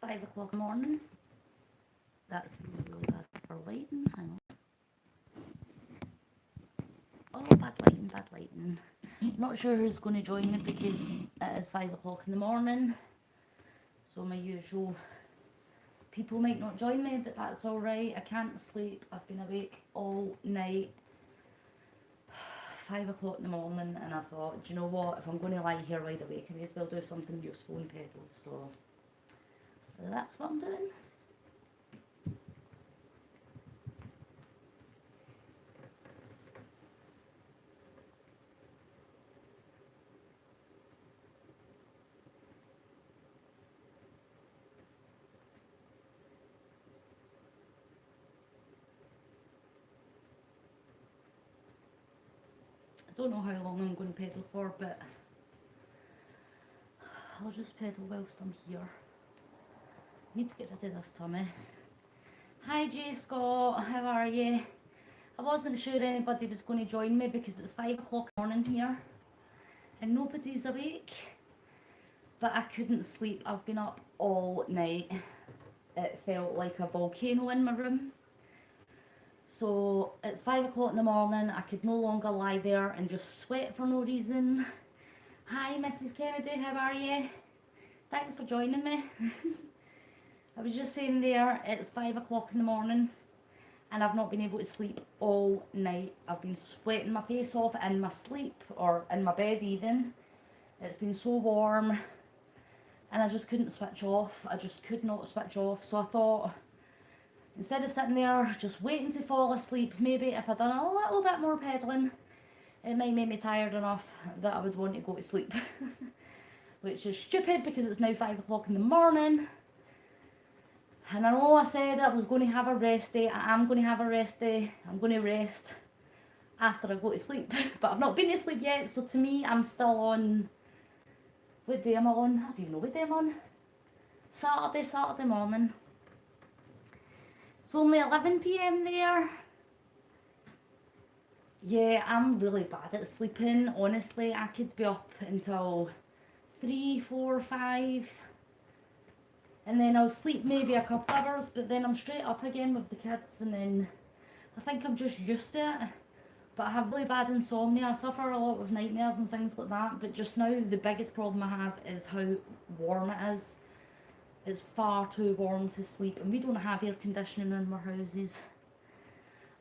5 o'clock in the morning. That's really bad for lighting. Hang on. Oh, bad lighting. Not sure who's going to join me because it is 5 o'clock in the morning. So my usual people might not join me, but that's alright. I can't sleep. I've been awake all night. 5 o'clock in the morning, and I thought, do you know what? If I'm going to lie here wide awake, I may as well do something useful and pedal. So that's what I'm doing. I don't know how long I'm going to pedal for, but I'll just pedal whilst I'm here. Need to get rid of this tummy. Hi J Scott, how are you? I wasn't sure anybody was going to join me because it's 5 o'clock in the morning here and nobody's awake. But I couldn't sleep. I've been up all night. It felt like a volcano in my room. So it's 5 o'clock in the morning. I could no longer lie there and just sweat for no reason. Hi Mrs. Kennedy, how are you? Thanks for joining me. I was just saying there, it's 5 o'clock in the morning and I've not been able to sleep all night. I've been sweating my face off in my sleep or in my bed even. It's been so warm and I just couldn't switch off. I just could not switch off. So I thought, instead of sitting there just waiting to fall asleep, maybe if I'd done a little bit more pedalling, it might make me tired enough that I would want to go to sleep. Which is stupid because it's now 5 o'clock in the morning. And I know I said I was going to have a rest day. I am going to have a rest day. I'm going to rest after I go to sleep. But I've not been to sleep yet, so to me I'm still on... What day am I on? I don't even know what day I'm on. Saturday morning. It's only 11 PM there. Yeah, I'm really bad at sleeping. Honestly, I could be up until 3, 4, 5. And then I'll sleep maybe a couple hours, but then I'm straight up again with the kids, and then I think I'm just used to it. But I have really bad insomnia. I suffer a lot with nightmares and things like that, but just now the biggest problem I have is how warm it is. It's far too warm to sleep, and we don't have air conditioning in our houses.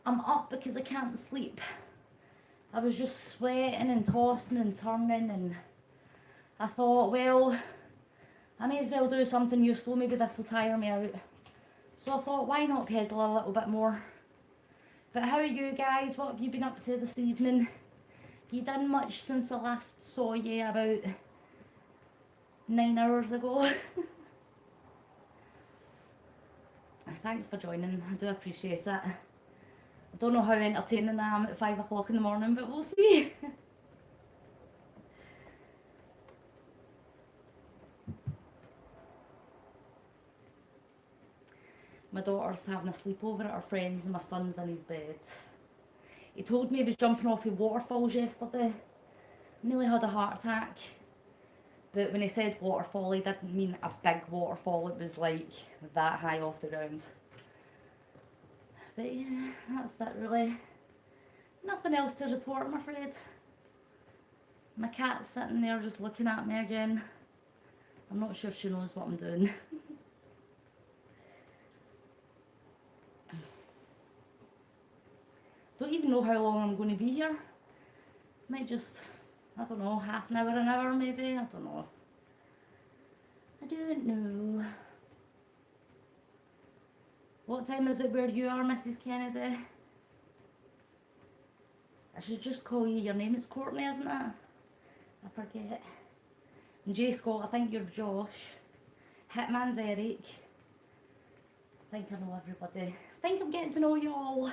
I'm up because I can't sleep. I was just sweating and tossing and turning, and I thought, well, I may as well do something useful. Maybe this will tire me out. So I thought, why not pedal a little bit more? But how are you guys? What have you been up to this evening? Have you done much since I last saw you about 9 hours ago? Thanks for joining. I do appreciate it. I don't know how entertaining I am at 5 o'clock in the morning, but we'll see. My daughter's having a sleepover at her friend's and my son's in his bed. He told me he was jumping off of waterfalls yesterday. Nearly had a heart attack. But when he said waterfall, he didn't mean a big waterfall. It was like that high off the ground. But yeah, that's it really. Nothing else to report, I'm afraid. My cat's sitting there just looking at me again. I'm not sure if she knows what I'm doing. Don't even know how long I'm going to be here. Might just, I don't know, half an hour maybe, I don't know. I don't know. What time is it where you are, Mrs. Kennedy? I should just call you your name. It's Courtney, isn't it? I forget. And J Scott, I think you're Josh. Hitman's Eric. I think I know everybody. I think I'm getting to know you all.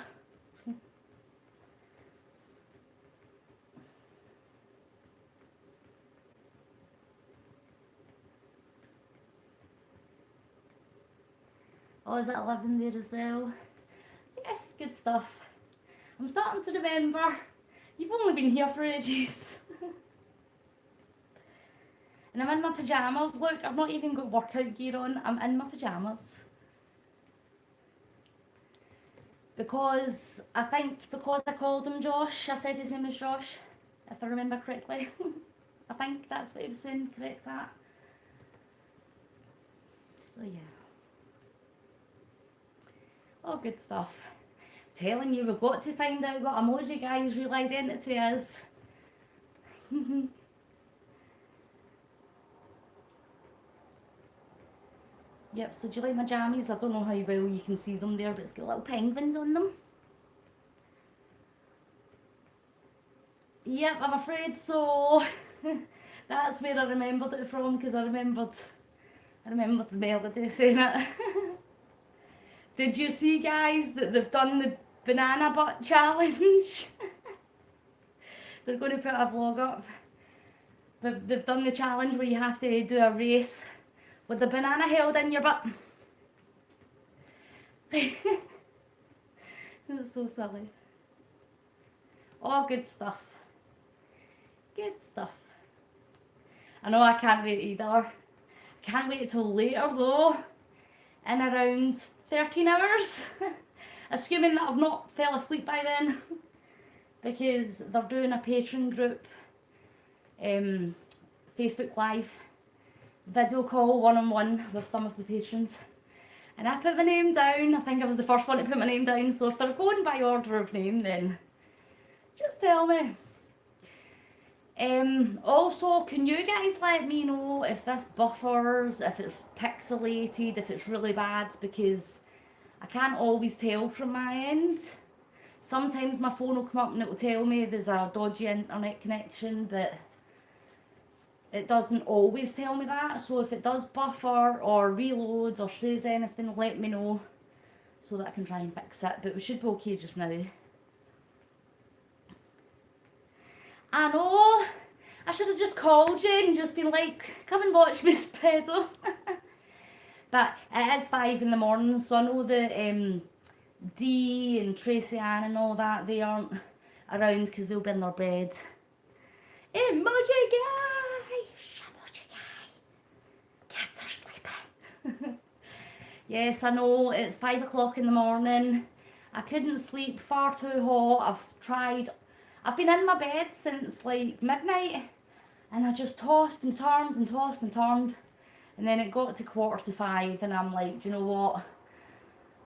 Oh, is it 11 there as well? Yes, good stuff. I'm starting to remember. You've only been here for ages. And I'm in my pyjamas, look, I've not even got workout gear on, I'm in my pyjamas. Because, I think, because I called him Josh, I said his name was Josh, if I remember correctly. I think that's what he was saying, correct that. So yeah. All good stuff. I'm telling you, we've got to find out what Emoji Guy's real identity is. Yep, so do you like my jammies? I don't know how well you can see them there, but it's got little penguins on them. Yep, I'm afraid so. That's where I remembered it from, because I remembered the melody saying it. Did you see, guys, that they've done the banana butt challenge? They're going to put a vlog up. They've done the challenge where you have to do a race with the banana held in your butt. It was so silly. All good stuff. Good stuff. I know, I can't wait either. Can't wait till later though. In around 13 hours. Assuming that I've not fell asleep by then. Because they're doing a Patreon group. Facebook Live. Video call one-on-one with some of the patrons. And I put my name down. I think I was the first one to put my name down. So if they're going by order of name, then just tell me. Also, can you guys let me know if this buffers, if it's pixelated, if it's really bad, because I can't always tell from my end. Sometimes my phone will come up and it will tell me there's a dodgy internet connection, but it doesn't always tell me that. So if it does buffer or reloads or says anything, let me know so that I can try and fix it. But we should be okay just now. I know, I should have just called you and just been like, come and watch me pedal. But it is 5 in the morning, so I know that Dee and Tracy Ann and all that, they aren't around because they'll be in their bed. Emoji Guy! Emoji Guy! Kids are sleeping. Yes, I know, it's 5 o'clock in the morning. I couldn't sleep, far too hot. I've been in my bed since like midnight, and I just tossed and turned and tossed and turned, and then it got to 4:45 and I'm like, do you know what,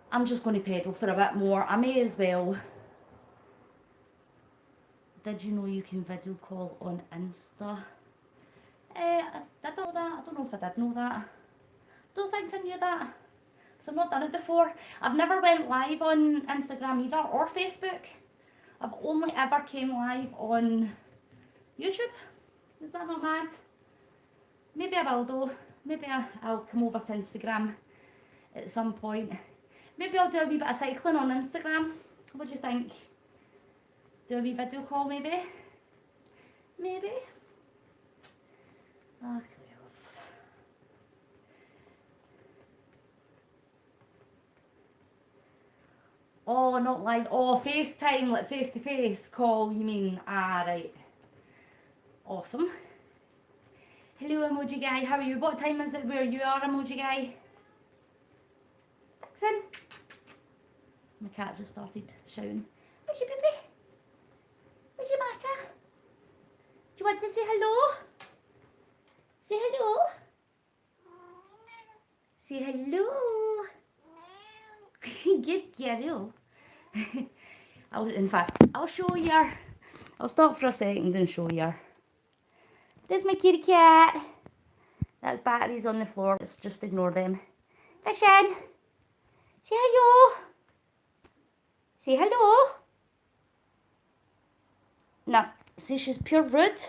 I'm just going to pedal for a bit more, I may as well. Did you know you can video call on Insta? I don't know that, I don't know if I did know that. Don't think I knew that, because I've not done it before. I've never went live on Instagram either, or Facebook. I've only ever came live on YouTube. Is that not mad? Maybe I will though. Maybe I'll come over to Instagram at some point. Maybe I'll do a wee bit of cycling on Instagram. What do you think? Do a wee video call maybe? Maybe? Ah, oh, not live. Oh, FaceTime, like face-to-face call, you mean? Ah, right. Awesome. Hello, Emoji Guy. How are you? What time is it where you are, Emoji Guy? Vixen. My cat just started shouting. Where's your baby? Where's your matter? Do you want to say hello? Say hello. Say hello. Good girl. In fact, I'll show you. I'll stop for a second and show you. There's my kitty cat. That's batteries on the floor. Let's just ignore them. Fiction. Say hello. Say hello. No, see, she's pure rude.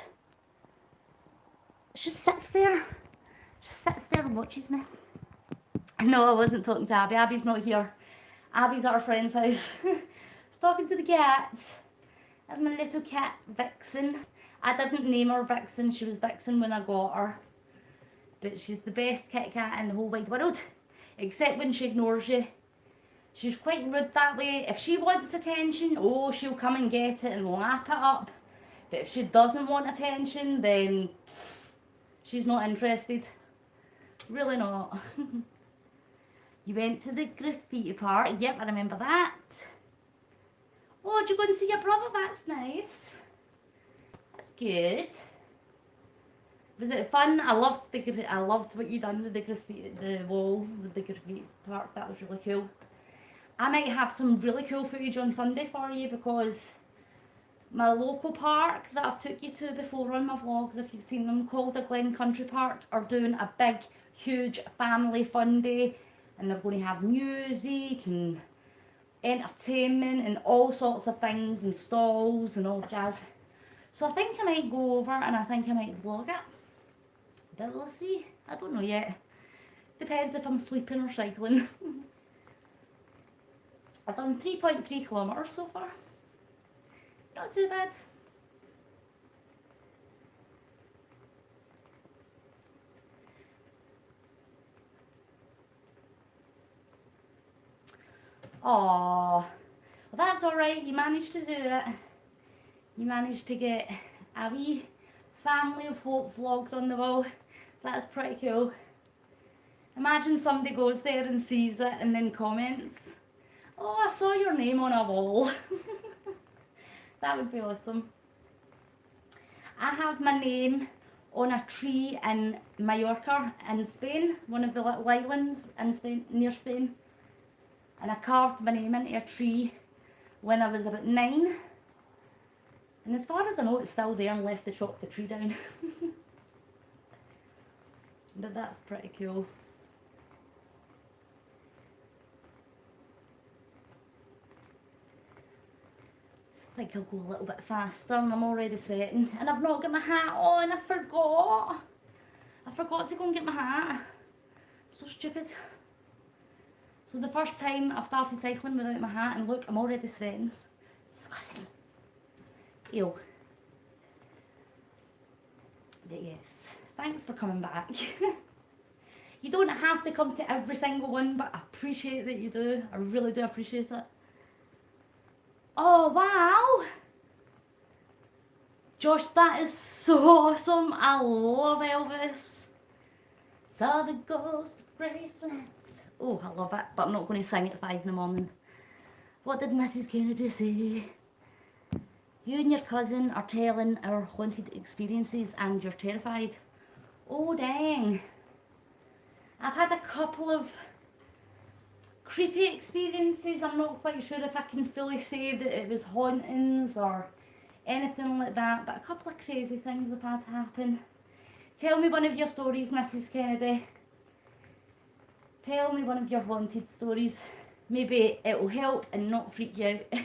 She sits there. She sits there and watches me. No, I wasn't talking to Abby. Abby's not here. Abby's at her friend's house. I was talking to the cat. That's my little cat, Vixen. I didn't name her Vixen. She was Vixen when I got her. But she's the best kitty cat in the whole wide world. Except when she ignores you. She's quite rude that way. If she wants attention, oh, she'll come and get it and lap it up. But if she doesn't want attention, then She's not interested. Really not. You went to the graffiti park. Yep, I remember that. Oh, did you go and see your brother? That's nice. That's good. Was it fun? I loved what you done with the graffiti, the wall with the graffiti park. That was really cool. I might have some really cool footage on Sunday for you, because my local park that I've took you to before on my vlogs, if you've seen them, called the Glen Country Park, are doing a big, huge family fun day, and they're going to have music and entertainment and all sorts of things and stalls and all jazz. So I think I might go over and I think I might vlog it, but we'll see. I don't know yet. Depends if I'm sleeping or cycling. I've done 3.3 kilometres so far. Not too bad. Oh, well, that's alright. You managed to do it. You managed to get a wee family of hope vlogs on the wall. That's pretty cool. Imagine somebody goes there and sees it and then comments, "Oh, I saw your name on a wall." That would be awesome. I have my name on a tree in Mallorca in Spain, one of the little islands in Spain, near Spain. And I carved my name into a tree when I was about 9. And as far as I know, it's still there unless they chop the tree down. But that's pretty cool. I think I'll go a little bit faster, and I'm already sweating. And I've not got my hat on, I forgot. I forgot to go and get my hat. I'm so stupid. So the first time I've started cycling without my hat, and look, I'm already sweating. Disgusting. Ew. But yes, thanks for coming back. You don't have to come to every single one, but I appreciate that you do. I really do appreciate it. Oh, wow! Josh, that is so awesome. I love Elvis. Saw the ghost of Graceland. Oh, I love it, but I'm not going to sing at 5 in the morning. What did Mrs. Kennedy say? You and your cousin are telling our haunted experiences and you're terrified. Oh, dang. I've had a couple of creepy experiences. I'm not quite sure if I can fully say that it was hauntings or anything like that, but a couple of crazy things have had to happen. Tell me one of your stories, Mrs. Kennedy. Tell me one of your haunted stories. Maybe it will help and not freak you out.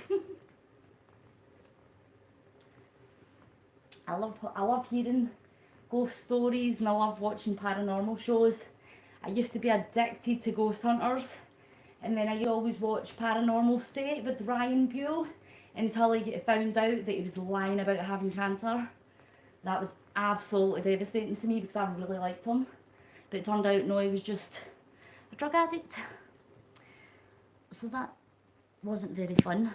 I love hearing ghost stories, and I love watching paranormal shows. I used to be addicted to ghost hunters. And then I always watch Paranormal State with Ryan Buell until he found out that he was lying about having cancer. That was absolutely devastating to me because I really liked him. But it turned out, no, he was just a drug addict. So that wasn't very fun.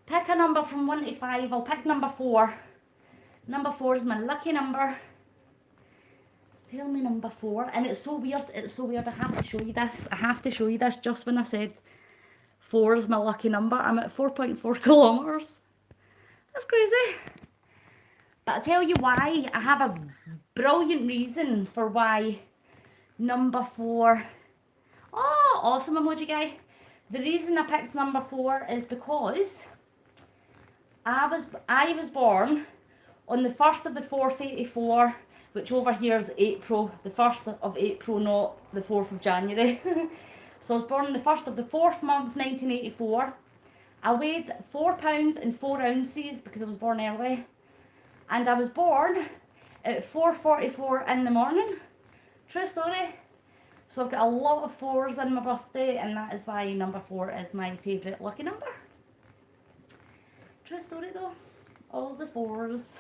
Pick a number from 1 to 5. I'll pick number 4. Number 4 is my lucky number. Tell me number 4. And it's so weird, I have to show you this. I have to show you this just when I said 4 is my lucky number. I'm at 4.4 kilometres. That's crazy. But I'll tell you why. I have a brilliant reason for why number 4. Oh, awesome emoji guy. The reason I picked number 4 is because I was born on the 1st of the 4th, 84, which over here is April, the 1st of April, not the 4th of January. So I was born on the 1st of the 4th month, 1984. I weighed 4 pounds and 4 ounces because I was born early. And I was born at 4:44 in the morning. True story. So I've got a lot of 4s in my birthday, and that is why number 4 is my favourite lucky number. True story though. All the 4s.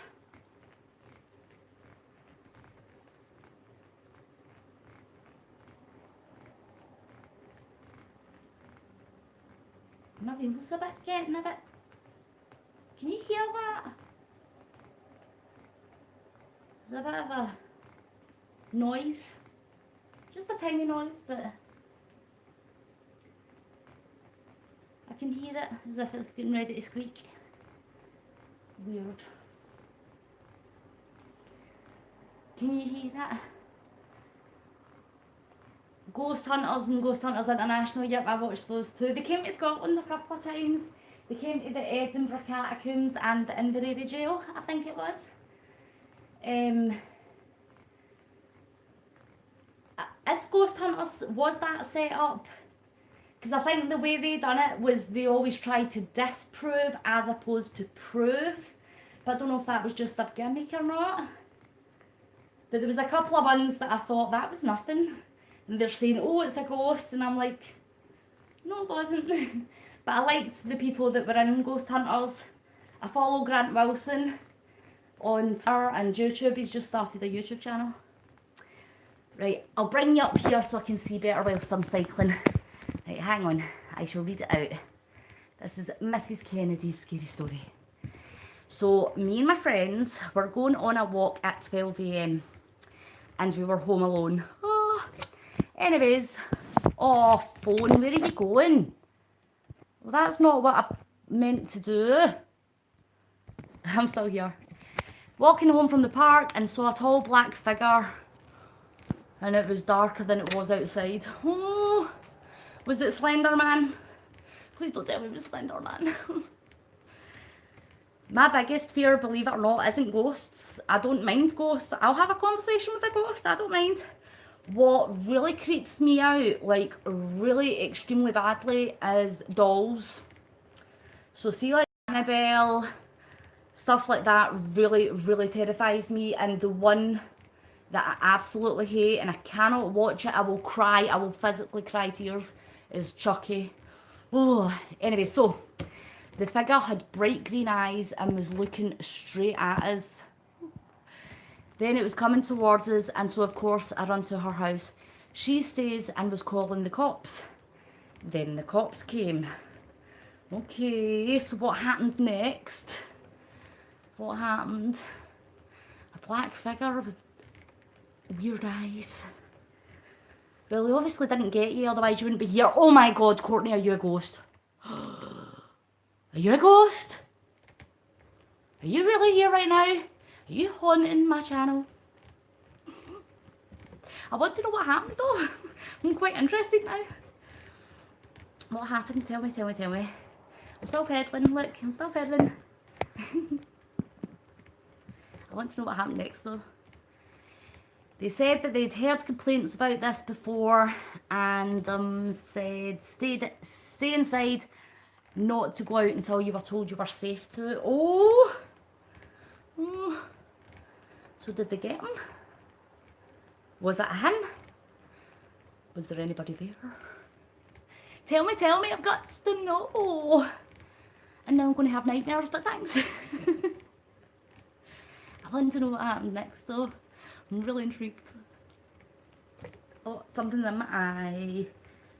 My wheel's a bit getting a bit... Can you hear that? There's a bit of a noise. Just a tiny noise, but I can hear it as if it's getting ready to squeak. Weird. Can you hear it? Ghost Hunters and Ghost Hunters International, yep, I watched those too. They came to Scotland a couple of times. They came to the Edinburgh Catacombs and the Inveraray Jail, I think it was. Is Ghost Hunters, was that set up? Because I think the way they done it was they always tried to disprove as opposed to prove. But I don't know if that was just their gimmick or not. But there was a couple of ones that I thought that was nothing. And they're saying, oh, it's a ghost. And I'm like, no, it wasn't. But I liked the people that were in Ghost Hunters. I follow Grant Wilson on Twitter and YouTube. He's just started a YouTube channel. Right, I'll bring you up here so I can see better whilst I'm cycling. Right, hang on. I shall read it out. This is Mrs. Kennedy's scary story. So, me and my friends were going on a walk at 12 AM. And we were home alone. Oh. Anyways. Oh, phone, where are you going? Well, that's not what I meant to do. I'm still here. Walking home from the park and saw a tall black figure. And it was darker than it was outside. Oh, was it Slender Man? Please don't tell me it was Slender Man. My biggest fear, believe it or not, isn't ghosts. I don't mind ghosts. I'll have a conversation with a ghost, I don't mind. What really creeps me out, like really extremely badly, is dolls. So see, like Annabelle, stuff like that really, really terrifies me. And the one that I absolutely hate and I cannot watch it, I will cry, I will physically cry tears, is Chucky. Oh, anyway, so the figure had bright green eyes and was looking straight at us. Then it was coming towards us, and so of course I run to her house. She stays and was calling the cops. Then the cops came. Okay, so what happened next? What happened? A black figure with weird eyes. Well, he obviously didn't get you, otherwise you wouldn't be here. Oh my god, Courtney, are you a ghost? Are you a ghost? Are you really here right now? Are you haunting my channel? I want to know what happened though. I'm quite interested now. What happened? Tell me, tell me, tell me. I'm still peddling, look, I'm still peddling. I want to know what happened next though. They said that they'd heard complaints about this before and said stay inside, not to go out until you were told you were safe to. Oh. So did they get him? Was it him? Was there anybody there? Tell me, I've got to know. And now I'm going to have nightmares, but thanks. I want to know what happened next though. I'm really intrigued. Oh, something's in my eye.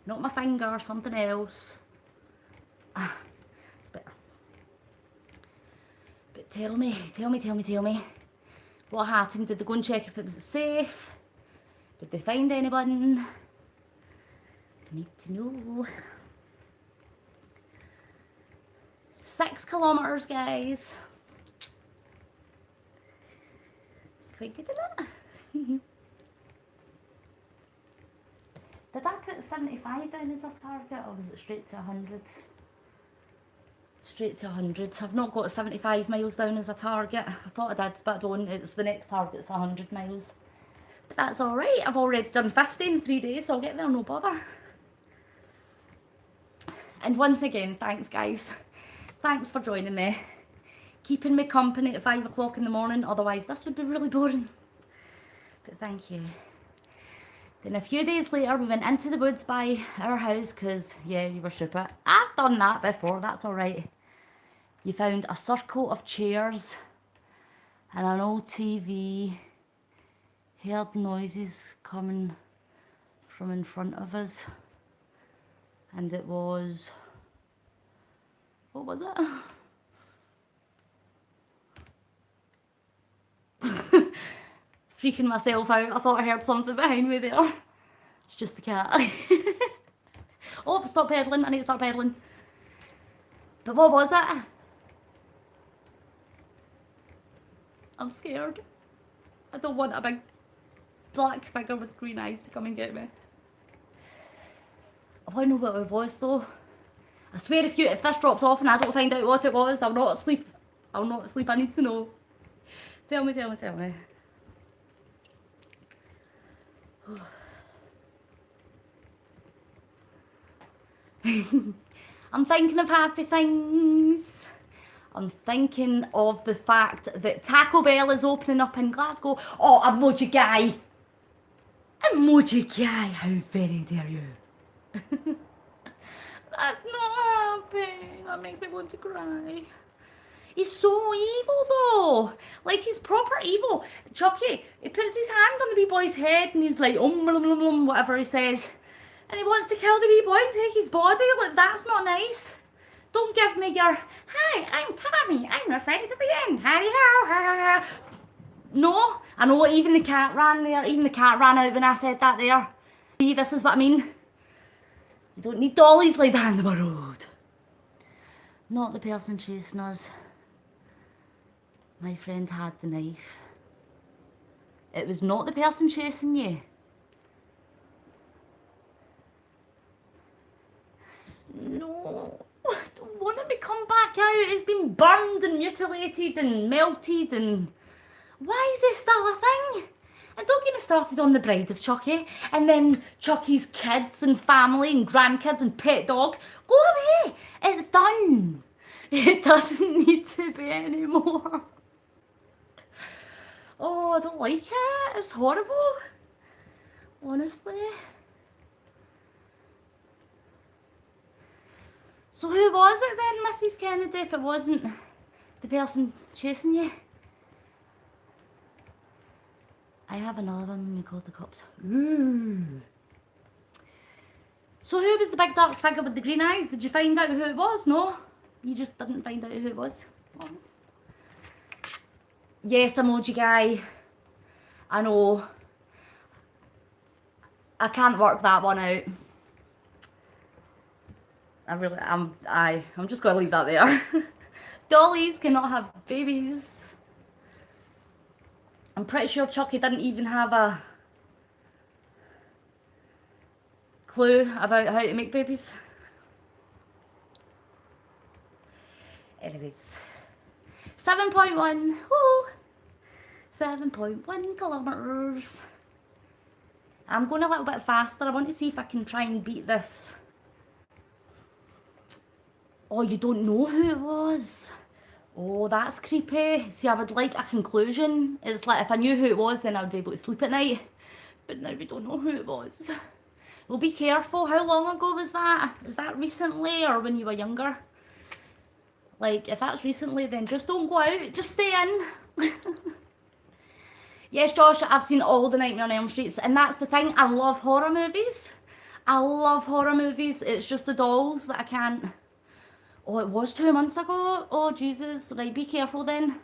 Not my finger, something else. Ah, it's better. But tell me. What happened? Did they go and check if it was safe? Did they find anyone? I need to know. 6 kilometers, guys. It's quite good, isn't it? Did I put 75 down as a target, or was it straight to 100? Straight to 100. I've not got 75 miles down as a target. I thought I did, but I don't. It's the next target's 100 miles. But that's alright. I've already done 50 in 3 days, so I'll get there, no bother. And once again, thanks guys. Thanks for joining me. Keeping me company at 5 o'clock in the morning, otherwise this would be really boring. But thank you. Then a few days later, we went into the woods by our house, because, yeah, you were stupid. I've done that before, that's alright. You found a circle of chairs and an old TV. Heard noises coming from in front of us. And it was... what was it? freaking myself out. I thought I heard something behind me there. It's just the cat. Oh, stop pedaling. I need to start pedaling. But what was it? I'm scared. I don't want a big black figure with green eyes to come and get me. I want to know what it was though. I swear if this drops off and I don't find out what it was, I'll not sleep. I'll not sleep. I need to know. Tell me, tell me, tell me. I'm thinking of happy things. I'm thinking of the fact that Taco Bell is opening up in Glasgow. Oh, emoji guy. Emoji guy, how very dare you. That's not happy. That makes me want to cry. He's so evil though. Like, he's proper evil. Chucky, he puts his hand on the wee boy's head and he's like, whatever he says. And he wants to kill the wee boy and take his body. Like, that's not nice. Don't give me your, hi, I'm Tommy. I'm your friends at the end. Howdy-ho, ha ha ha. No, I know, even the cat ran there. Even the cat ran out when I said that there. See, this is what I mean. You don't need dollies like that in the world. Not the person chasing us. My friend had the knife. It was not the person chasing you. No, I don't want him to come back out. He's been burned and mutilated and melted and... Why is this still a thing? And don't get me started on the bride of Chucky. And then Chucky's kids and family and grandkids and pet dog. Go away. It's done. It doesn't need to be anymore. Oh, I don't like it. It's horrible. Honestly. So who was it then, Mrs. Kennedy, if it wasn't the person chasing you? I have another one when we called the cops. Ooh. So who was the big dark figure with the green eyes? Did you find out who it was? No? You just didn't find out who it was? Oh. Yes, emoji guy. I know. I can't work that one out. I'm just going to leave that there. Dollies cannot have babies. I'm pretty sure Chucky didn't even have a clue about how to make babies. Anyways, 7.1, woo! 7.1 kilometers. I'm going a little bit faster. I want to see if I can try and beat this. Oh, you don't know who it was? Oh, that's creepy. See, I would like a conclusion. It's like if I knew who it was, then I would be able to sleep at night. But now we don't know who it was. Well, be careful. How long ago was that? Is that recently or when you were younger? Like, if that's recently, then just don't go out. Just stay in. Yes, Josh, I've seen all the Nightmare on Elm Streets. And that's the thing. I love horror movies. I love horror movies. It's just the dolls that I can't... Oh, it was 2 months ago. Oh, Jesus. Right, be careful then.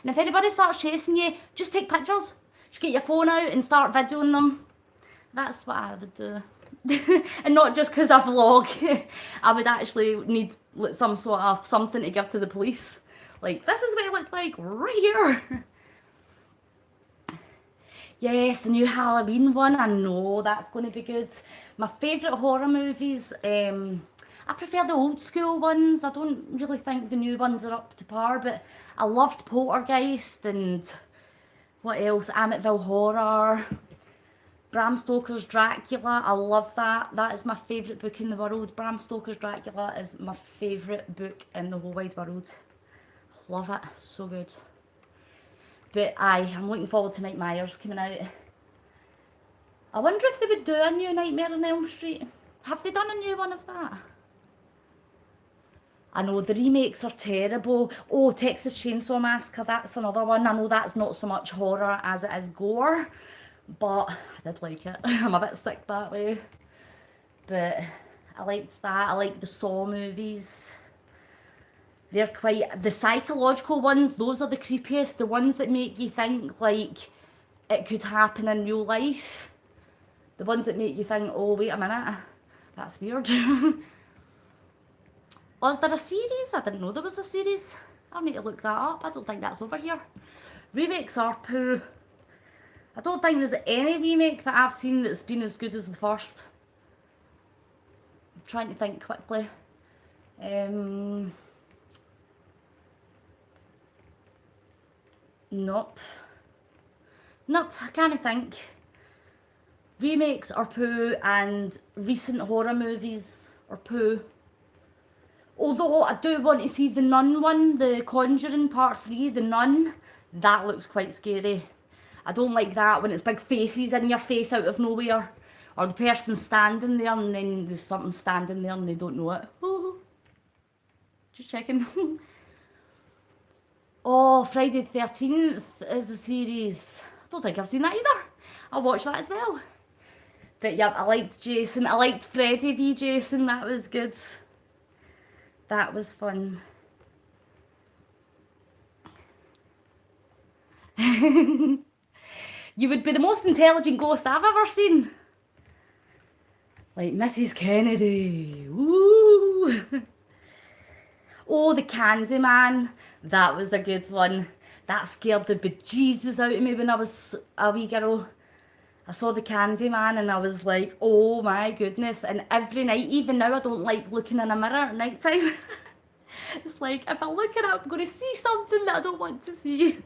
And if anybody starts chasing you, just take pictures. Just get your phone out and start videoing them. That's what I would do. And not just because I vlog. I would actually need some sort of something to give to the police. Like, this is what it looked like right here. Yes, the new Halloween one. I know that's going to be good. My favourite horror movies, I prefer the old school ones. I don't really think the new ones are up to par, but I loved Poltergeist and what else? Amityville Horror, Bram Stoker's Dracula. I love that. That is my favourite book in the world. Bram Stoker's Dracula is my favourite book in the whole wide world. Love it. So good. But I'm looking forward to Nightmares coming out. I wonder if they would do a new Nightmare on Elm Street. Have they done a new one of that? I know the remakes are terrible. Oh, Texas Chainsaw Massacre, that's another one. I know that's not so much horror as it is gore, but I did like it. I'm a bit sick that way. But I liked that. I like the Saw movies. They're quite... The psychological ones, those are the creepiest. The ones that make you think, like, it could happen in real life. The ones that make you think, oh, wait a minute, that's weird. Was there a series? I didn't know there was a series. I'll need to look that up. I don't think that's over here. Remakes are poo. I don't think there's any remake that I've seen that's been as good as the first. I'm trying to think quickly. Nope. Nope, I can't think. Remakes are poo and recent horror movies are poo. Although I do want to see the Nun one, the Conjuring Part 3, the Nun. That looks quite scary. I don't like that when it's big faces in your face out of nowhere. Or the person standing there and then there's something standing there and they don't know it. Just checking. Oh, Friday the 13th is a series. I don't think I've seen that either. I'll watch that as well. But yeah, I liked Jason. I liked Freddy v Jason. That was good. That was fun. You would be the most intelligent ghost I've ever seen. Like Mrs. Kennedy. Woo! Oh, the Candyman. That was a good one. That scared the bejesus out of me when I was a wee girl. I saw the Candyman and I was like, oh my goodness. And every night, even now, I don't like looking in a mirror at night time. It's like, if I look at it, I'm going to see something that I don't want to see.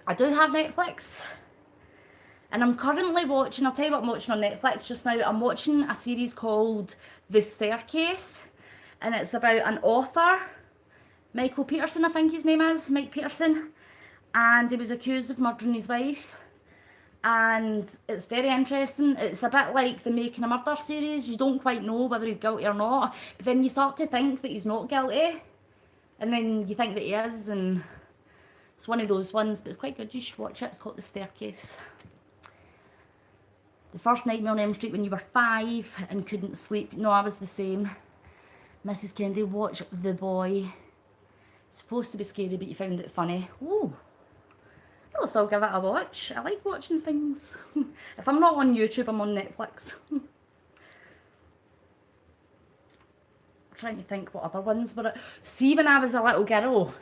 I do have Netflix. And I'm currently watching, I'll tell you what I'm watching on Netflix just now. I'm watching a series called The Staircase. And it's about an author, Michael Peterson, I think his name is, Mike Peterson. And he was accused of murdering his wife. And it's very interesting. It's a bit like the Making a Murder series. You don't quite know whether he's guilty or not. But then you start to think that he's not guilty. And then you think that he is. And it's one of those ones. But it's quite good. You should watch it. It's called The Staircase. The first Nightmare on Elm Street when you were 5 and couldn't sleep. No, I was the same. Mrs. Kennedy, watch The Boy. It's supposed to be scary, but you found it funny. Ooh. I'll still give it a watch. I like watching things. If I'm not on YouTube, I'm on Netflix. I'm trying to think what other ones were it. See, when I was a little girl,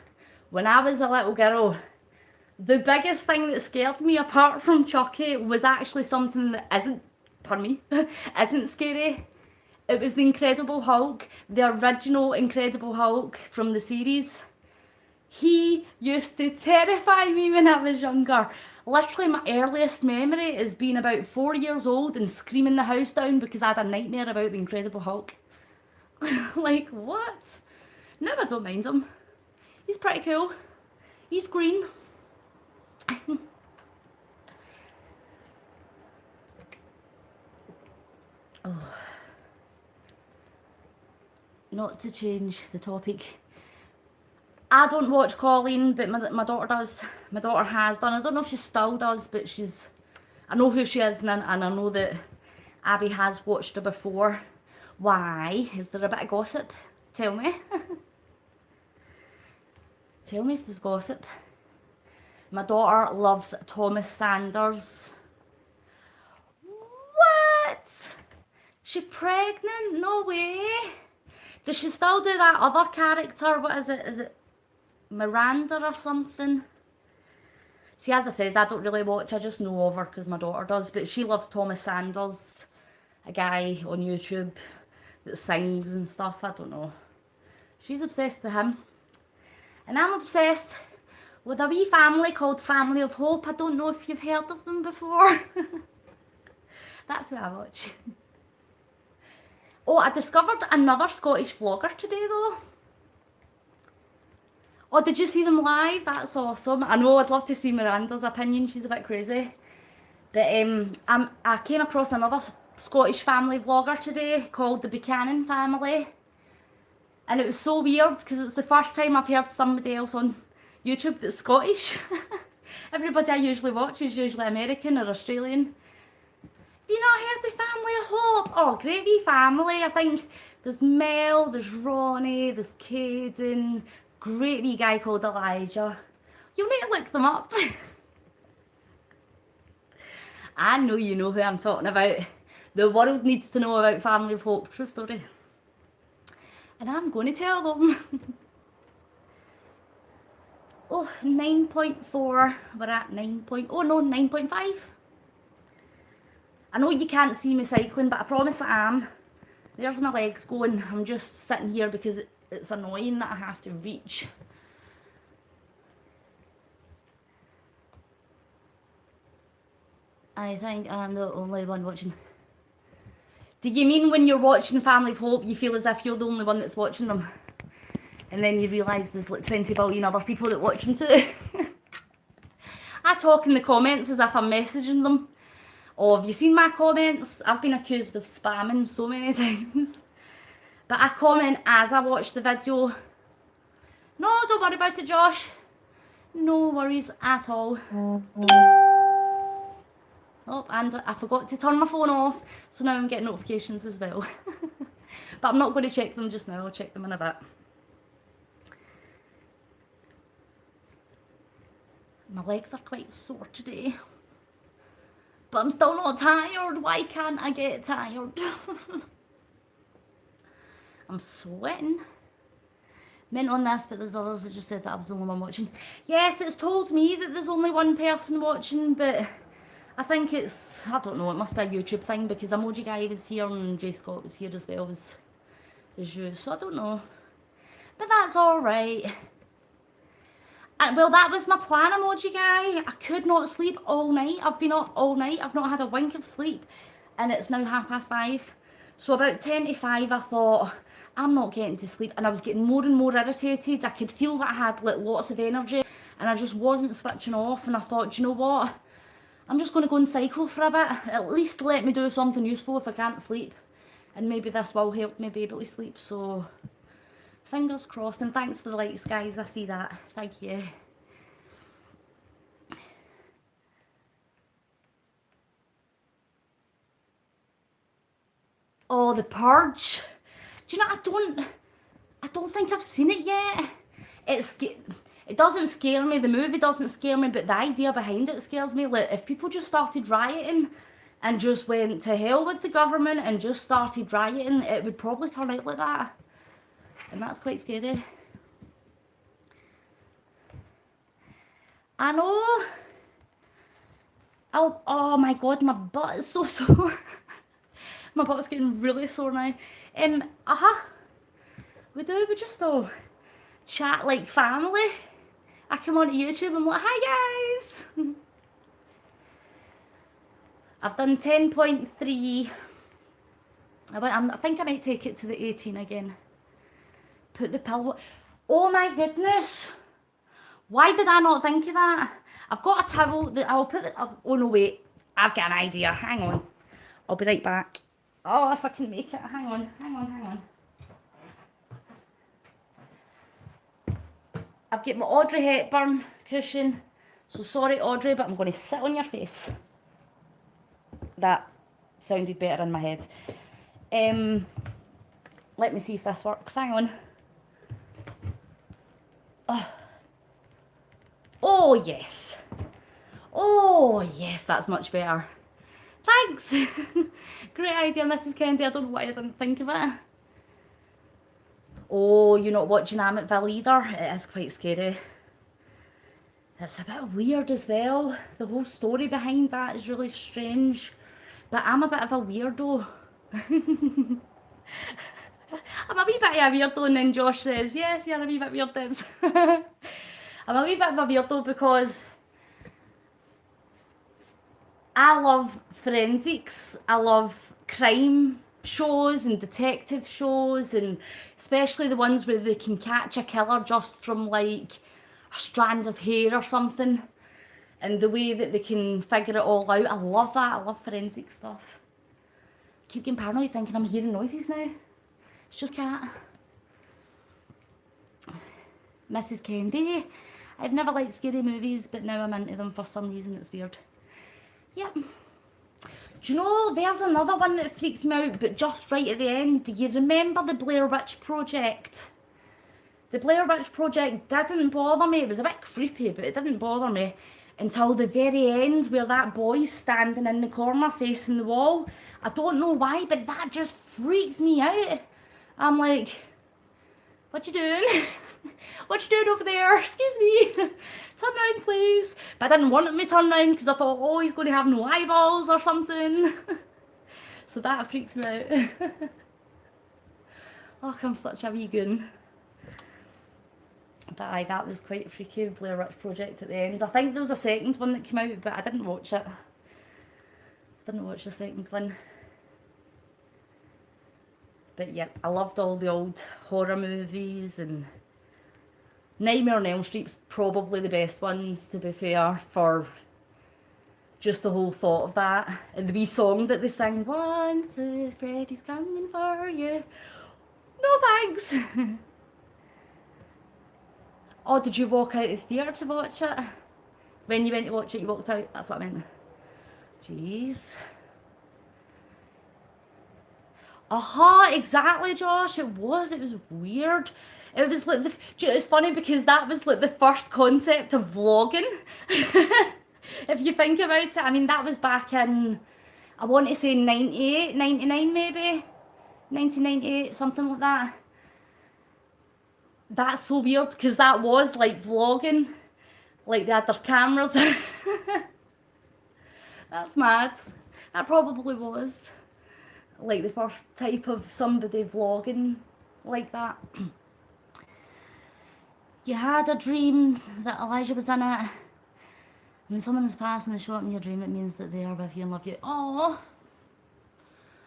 the biggest thing that scared me, apart from Chucky, was actually something that isn't, pardon me, isn't scary. It was the Incredible Hulk, the original Incredible Hulk from the series. He used to terrify me when I was younger. Literally, my earliest memory is being about 4 years old and screaming the house down because I had a nightmare about the Incredible Hulk. Like, what? No, I don't mind him. He's pretty cool. He's green. Oh. Not to change the topic. I don't watch Colleen, but my daughter does. My daughter has done. I don't know if she still does, but I know who she is, and I know that Abby has watched her before. Why? Is there a bit of gossip? Tell me. Tell me if there's gossip. My daughter loves Thomas Sanders. What? She pregnant? No way. Does she still do that other character? What is it? Is it Miranda or something? See, as I said, I don't really watch. I just know of her because my daughter does. But she loves Thomas Sanders, a guy on YouTube that sings and stuff. I don't know. She's obsessed with him. And I'm obsessed with a wee family called Family of Hope. I don't know if you've heard of them before. That's who I watch. Oh, I discovered another Scottish vlogger today though. Oh, did you see them live? That's awesome. I know, I'd love to see Miranda's opinion. She's a bit crazy. But I came across another Scottish family vlogger today called the Buchanan family. And it was so weird because it's the first time I've heard somebody else on YouTube that's Scottish. Everybody I usually watch is usually American or Australian. Have you not heard of Family of Hope? Oh, great wee family. I think there's Mel, there's Ronnie, there's Caden, great wee guy called Elijah. You'll need to look them up. I know you know who I'm talking about. The world needs to know about Family of Hope. True story. And I'm going to tell them. Oh, 9.4. We're at 9.5. I know you can't see me cycling, but I promise I am. There's my legs going. I'm just sitting here because it's annoying that I have to reach. I think I'm the only one watching. Do you mean when you're watching Family of Hope, you feel as if you're the only one that's watching them? And then you realise there's like 20 billion other people that watch them too. I talk in the comments as if I'm messaging them. Oh, have you seen my comments? I've been accused of spamming so many times. But I comment as I watch the video. No, don't worry about it, Josh. No worries at all. Oh, and I forgot to turn my phone off, so now I'm getting notifications as well. But I'm not going to check them just now, I'll check them in a bit. My legs are quite sore today. But I'm still not tired. Why can't I get tired? I'm sweating. Meant on this, but there's others that just said that I was the only one watching. Yes, it's told me that there's only one person watching, but I think it's, I don't know, it must be a YouTube thing because Emoji Guy was here and J Scott was here as well as you, so I don't know. But that's alright. Well, that was my plan, Emoji Guy. I could not sleep all night. I've been up all night. I've not had a wink of sleep. And it's now 5:30. So about 10 to 5, I thought, I'm not getting to sleep. And I was getting more and more irritated. I could feel that I had like lots of energy. And I just wasn't switching off. And I thought, do you know what? I'm just going to go and cycle for a bit. At least let me do something useful if I can't sleep. And maybe this will help me be able to sleep. So, fingers crossed. And thanks for the likes, guys. I see that. Thank you. Oh, The Purge. Do you know, I don't think I've seen it yet. It doesn't scare me, the movie doesn't scare me, but the idea behind it scares me. Like, if people just started rioting and just went to hell with the government and just started rioting, it would probably turn out like that. And that's quite scary. I know. Oh my god, my butt is so sore. My butt's getting really sore now. We just all chat like family. I come onto YouTube, I'm like, hi guys! I've done 10.3. I think I might take it to the 18 again. Put the pillow... Oh my goodness! Why did I not think of that? I've got a towel that I'll put... Oh no, wait. I've got an idea. Hang on. I'll be right back. Oh, if I can make it. Hang on. I've got my Audrey Hepburn cushion. So sorry, Audrey, but I'm going to sit on your face. That sounded better in my head. Let me see if this works. Hang on. Oh, yes. Oh, yes, that's much better. Thanks. Great idea, Mrs. Kennedy. I don't know why I didn't think of it. Oh, you're not watching Amityville either? It is quite scary. It's a bit weird as well. The whole story behind that is really strange. But I'm a bit of a weirdo. I'm a wee bit of a weirdo, and then Josh says, yes, you're a wee bit weird, Debz. I'm a wee bit of a weirdo because I love forensics. I love crime shows and detective shows, and especially the ones where they can catch a killer just from like a strand of hair or something, and the way that they can figure it all out. I love that. I love forensic stuff. I keep getting paranoid thinking I'm hearing noises now. It's just cat. Mrs. Kennedy. I've never liked scary movies, but now I'm into them for some reason. It's weird. Yep. Do you know, there's another one that freaks me out, but just right at the end. Do you remember the Blair Witch Project? The Blair Witch Project didn't bother me. It was a bit creepy, but it didn't bother me until the very end where that boy's standing in the corner facing the wall. I don't know why, but that just freaks me out. I'm like, what you doing? What you doing over there? Excuse me. Turn around, please. But I didn't want him to turn around because I thought, oh, he's going to have no eyeballs or something. So that freaks me out. Oh, I'm such a wee goon. But aye, that was quite freaky, Blair Witch Project at the end. I think there was a second one that came out, but I didn't watch it. Didn't watch the second one. But yeah, I loved all the old horror movies, and Nightmare on Elm Street's probably the best ones, to be fair, for just the whole thought of that. And the wee song that they sing, 1, 2, Freddy's coming for you. No thanks. Oh, did you walk out of the theatre to watch it? When you went to watch it, you walked out? That's what I meant. Jeez. Aha, exactly, Josh. It was weird. It was like, it's funny because that was like the first concept of vlogging. If you think about it, I mean, that was back in, I want to say 98, 99 maybe? 1998, something like that. That's so weird because that was like vlogging, like they had their cameras. That's mad. That probably was like the first type of somebody vlogging like that. You had a dream that Elijah was in it. When someone is passing the shot in your dream, it means that they are with you and love you. Oh,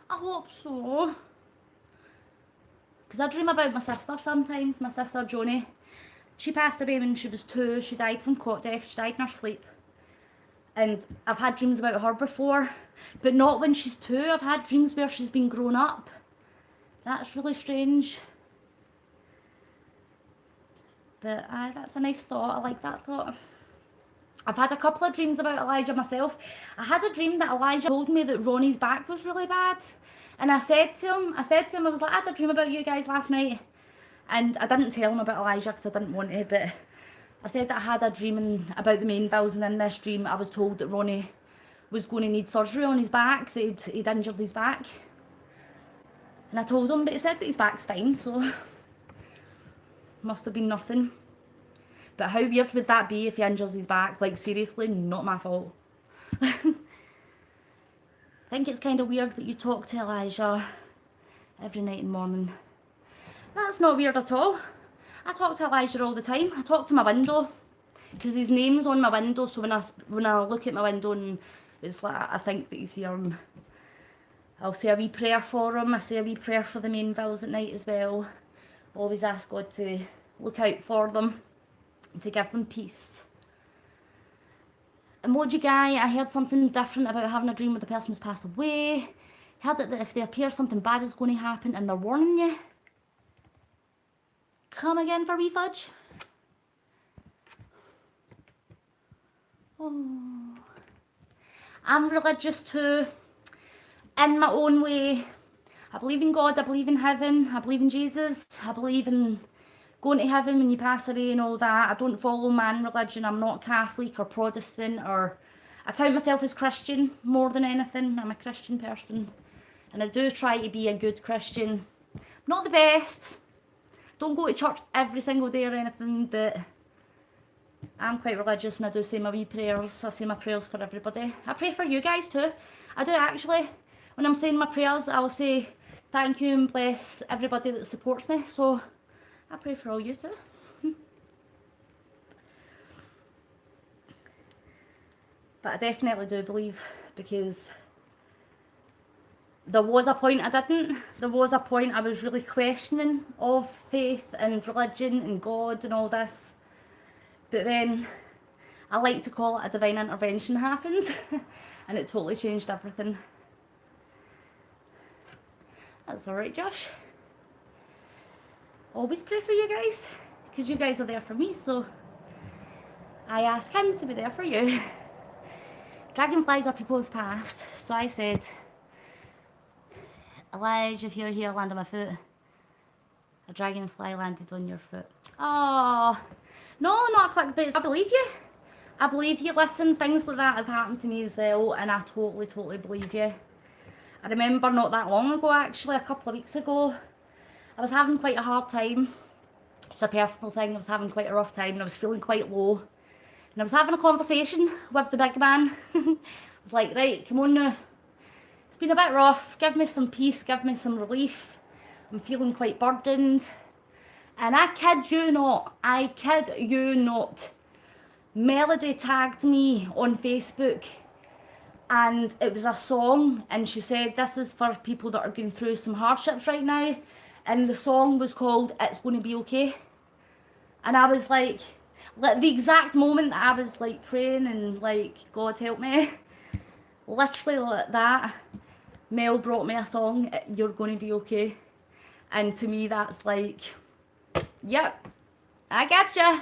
I hope so. Because I dream about my sister sometimes, my sister Joni. She passed away when she was 2, she died from cot death, she died in her sleep. And I've had dreams about her before, but not when she's 2, I've had dreams where she's been grown up. That's really strange. But that's a nice thought, I like that thought. I've had a couple of dreams about Elijah myself. I had a dream that Elijah told me that Ronnie's back was really bad. And I said to him, I was like, I had a dream about you guys last night. And I didn't tell him about Elijah because I didn't want to, but I said that I had a dream about the Mainvilles, and in this dream I was told that Ronnie was going to need surgery on his back, that he'd injured his back. And I told him, but he said that his back's fine, so must have been nothing. But how weird would that be if he injures his back? Like, seriously, not my fault. I think it's kind of weird, but you talk to Elijah every night and morning. That's not weird at all. I talk to Elijah all the time. I talk to my window because his name's on my window, so when I look at my window and it's like I think that he's here, I'll say a wee prayer for him. I say a wee prayer for the Mainvilles at night as well. Always ask God to look out for them and to give them peace. Emoji guy, I heard something different about having a dream where the person has passed away. Heard that if they appear, something bad is going to happen and they're warning you. Come again for refudge. Oh. I'm religious too, in my own way. I believe in God, I believe in heaven, I believe in Jesus, I believe in going to heaven when you pass away and all that. I don't follow man religion. I'm not Catholic or Protestant, or I count myself as Christian more than anything. I'm a Christian person and I do try to be a good Christian. Not the best. Don't go to church every single day or anything, but I'm quite religious and I do say my wee prayers. I say my prayers for everybody. I pray for you guys too. I do actually. When I'm saying my prayers, I'll say thank you and bless everybody that supports me. So I pray for all you too. But I definitely do believe, because there was a point I didn't. There was a point I was really questioning of faith and religion and God and all this. But then I like to call it a divine intervention happened and it totally changed everything. That's alright, Josh. Always pray for you guys, because you guys are there for me, so I ask him to be there for you. Dragonflies are people who've passed, so I said, Elijah, if you're here, land on my foot. A dragonfly landed on your foot. Oh, no, not clickbait. I believe you. I believe you. Listen, things like that have happened to me as well, and I totally believe you. I remember not that long ago, actually, a couple of weeks ago, I was having quite a hard time. It's a personal thing. I was having quite a rough time, and I was feeling quite low. And I was having a conversation with the big man. I was like, right, come on now. It's been a bit rough. Give me some peace. Give me some relief. I'm feeling quite burdened. And I kid you not, Melody tagged me on Facebook, and it was a song, and she said this is for people that are going through some hardships right now, and the song was called It's Gonna Be Okay. And I was like the exact moment that I was like praying and like, God help me, literally like that, Mel brought me a song, You're Gonna Be Okay. And to me that's like, yep, I getcha.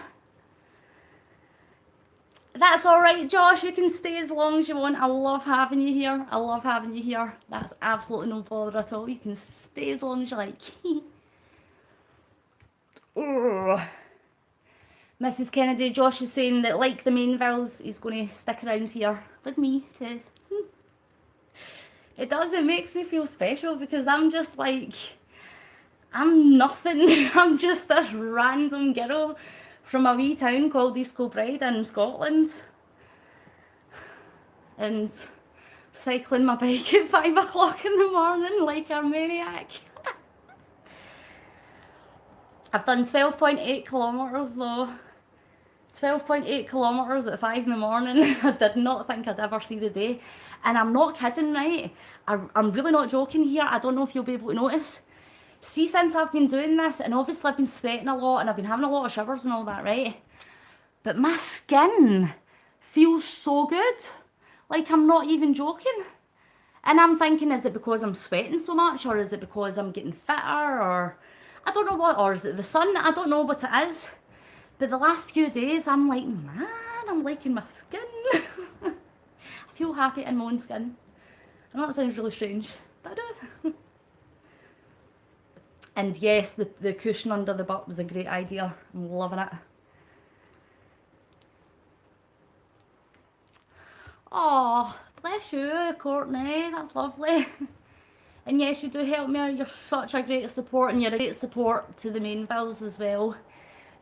That's alright, Josh, you can stay as long as you want. I love having you here. I love having you here. That's absolutely no bother at all. You can stay as long as you like. Mrs. Kennedy, Josh is saying that like the Mainvilles, he's going to stick around here with me too. It does, it makes me feel special because I'm just like, I'm nothing. I'm just this random girl from a wee town called East Kilbride in Scotland, and cycling my bike at 5 o'clock in the morning like a maniac. I've done 12.8 kilometres though. 12.8 kilometres at 5 in the morning. I did not think I'd ever see the day. And I'm not kidding, right? I'm really not joking here. I don't know if you'll be able to notice. See, since I've been doing this, and obviously I've been sweating a lot and I've been having a lot of showers and all that, right? But my skin feels so good. Like, I'm not even joking. And I'm thinking, is it because I'm sweating so much, or is it because I'm getting fitter, or I don't know what, or is it the sun? I don't know what it is. But the last few days, I'm like, man, I'm liking my skin. I feel happy in my own skin. I know that sounds really strange, but I do. And yes, the cushion under the butt was a great idea. I'm loving it. Oh, bless you, Courtney. That's lovely. And yes, you do help me out. You're such a great support, and you're a great support to the Mainvilles as well.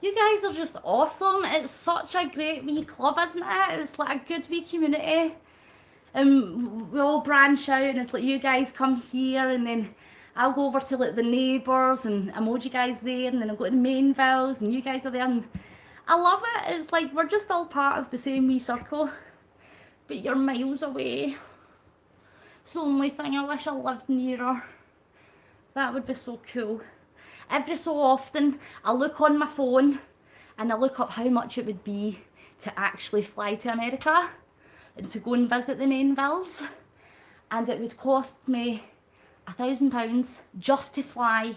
You guys are just awesome. It's such a great wee club, isn't it? It's like a good wee community. And we all branch out, and it's like you guys come here, and then I'll go over to like the neighbours and emoji guys there, and then I'll go to the Mainvilles and you guys are there, and I love it. It's like we're just all part of the same wee circle, but you're miles away. It's the only thing I wish I lived nearer. That would be so cool. Every so often I look on my phone and I look up how much it would be to actually fly to America and to go and visit the Mainvilles, and it would cost me £1,000 just to fly.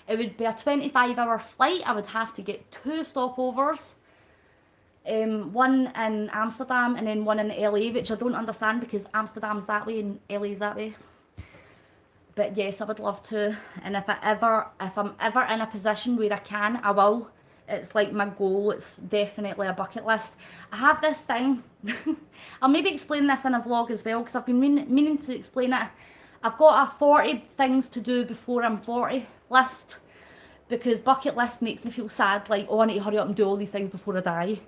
It would be a 25-hour flight. I would have to get 2 stopovers, one in Amsterdam and then one in LA, which I don't understand because Amsterdam's that way and LA's that way. But yes, I would love to, and if I'm ever in a position where I can, I will. It's like my goal. It's definitely a bucket list. I have this thing. I'll maybe explain this in a vlog as well, because I've been meaning to explain it. I've got a 40 things to do before I'm 40 list, because bucket list makes me feel sad, like, oh, I need to hurry up and do all these things before I die.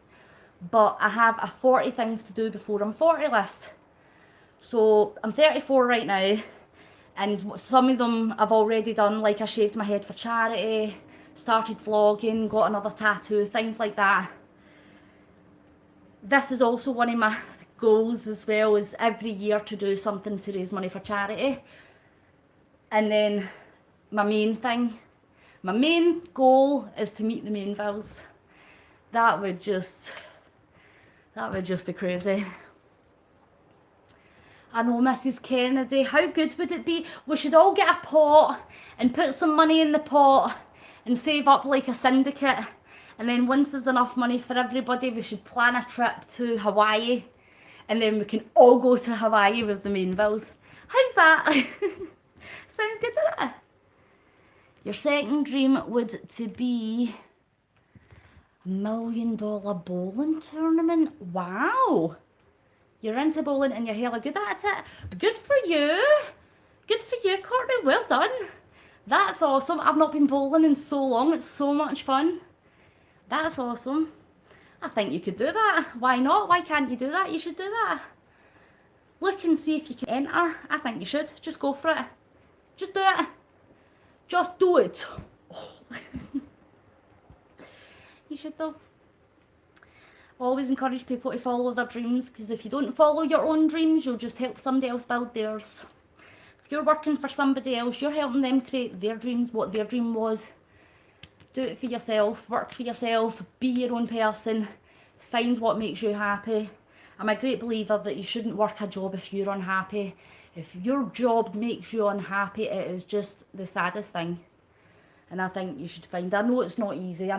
But I have a 40 things to do before I'm 40 list. So I'm 34 right now, and some of them I've already done, like I shaved my head for charity, started vlogging, got another tattoo, things like that. This is also one of my goals as well, is every year to do something to raise money for charity. And then my main goal is to meet the Mainvilles. That would just be crazy. I know, Mrs. Kennedy, how good would it be? We should all get a pot and put some money in the pot and save up like a syndicate, and then once there's enough money for everybody, we should plan a trip to Hawaii, and then we can all go to Hawaii with the Mainvilles. How's that? Sounds good, doesn't it? Your second dream would to be $1 million bowling tournament. Wow. You're into bowling and you're hella good at it. Good for you. Good for you, Courtney. Well done. That's awesome. I've not been bowling in so long. It's so much fun. That's awesome. I think you could do that. Why not? Why can't you do that? You should do that. Look and see if you can enter. I think you should. Just go for it. Just do it. Just do it. Oh. You should though. Always encourage people to follow their dreams, because if you don't follow your own dreams, you'll just help somebody else build theirs. If you're working for somebody else, you're helping them create their dreams, what their dream was. Do it for yourself, work for yourself, be your own person, find what makes you happy. I'm a great believer that you shouldn't work a job if you're unhappy. If your job makes you unhappy, it is just the saddest thing. And I think you should find, I know it's not easy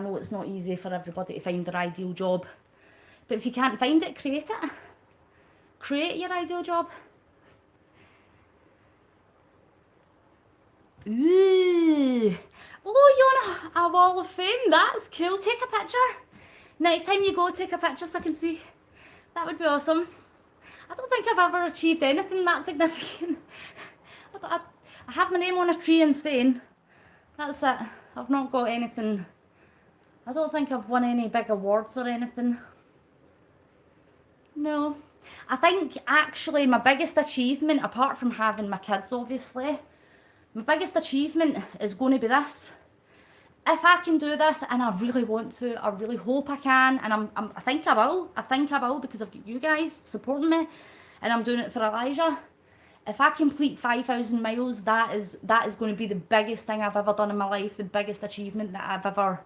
for everybody to find their ideal job. But if you can't find it, create it. Create your ideal job. Ooh. Oh, you're on a wall of fame. That's cool. Take a picture. Next time you go, take a picture so I can see. That would be awesome. I don't think I've ever achieved anything that significant. I have my name on a tree in Spain. That's it. I've not got anything. I don't think I've won any big awards or anything. No. I think actually my biggest achievement, apart from having my kids obviously, my biggest achievement is going to be this. If I can do this, and I really want to, I really hope I can, and I think I will. I think I will, because I've got you guys supporting me, and I'm doing it for Elijah. If I complete 5,000 miles, that is going to be the biggest thing I've ever done in my life, the biggest achievement that I've ever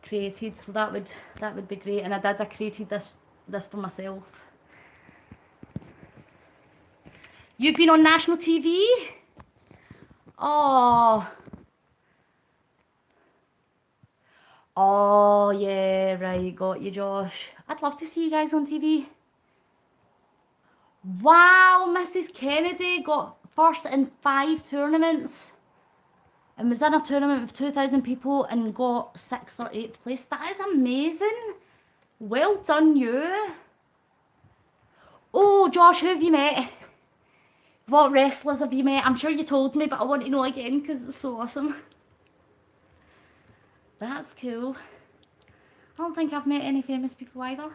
created. So that would be great. And I created this for myself. You've been on national TV? Oh yeah, right, got you, Josh. I'd love to see you guys on TV. Wow, Mrs. Kennedy got first in 5 tournaments and was in a tournament with 2,000 people and got 6th or 8th place. That is amazing. Well done, you. Oh, Josh, who have you met? What wrestlers have you met? I'm sure you told me, but I want to know again because it's so awesome. That's cool. I don't think I've met any famous people either.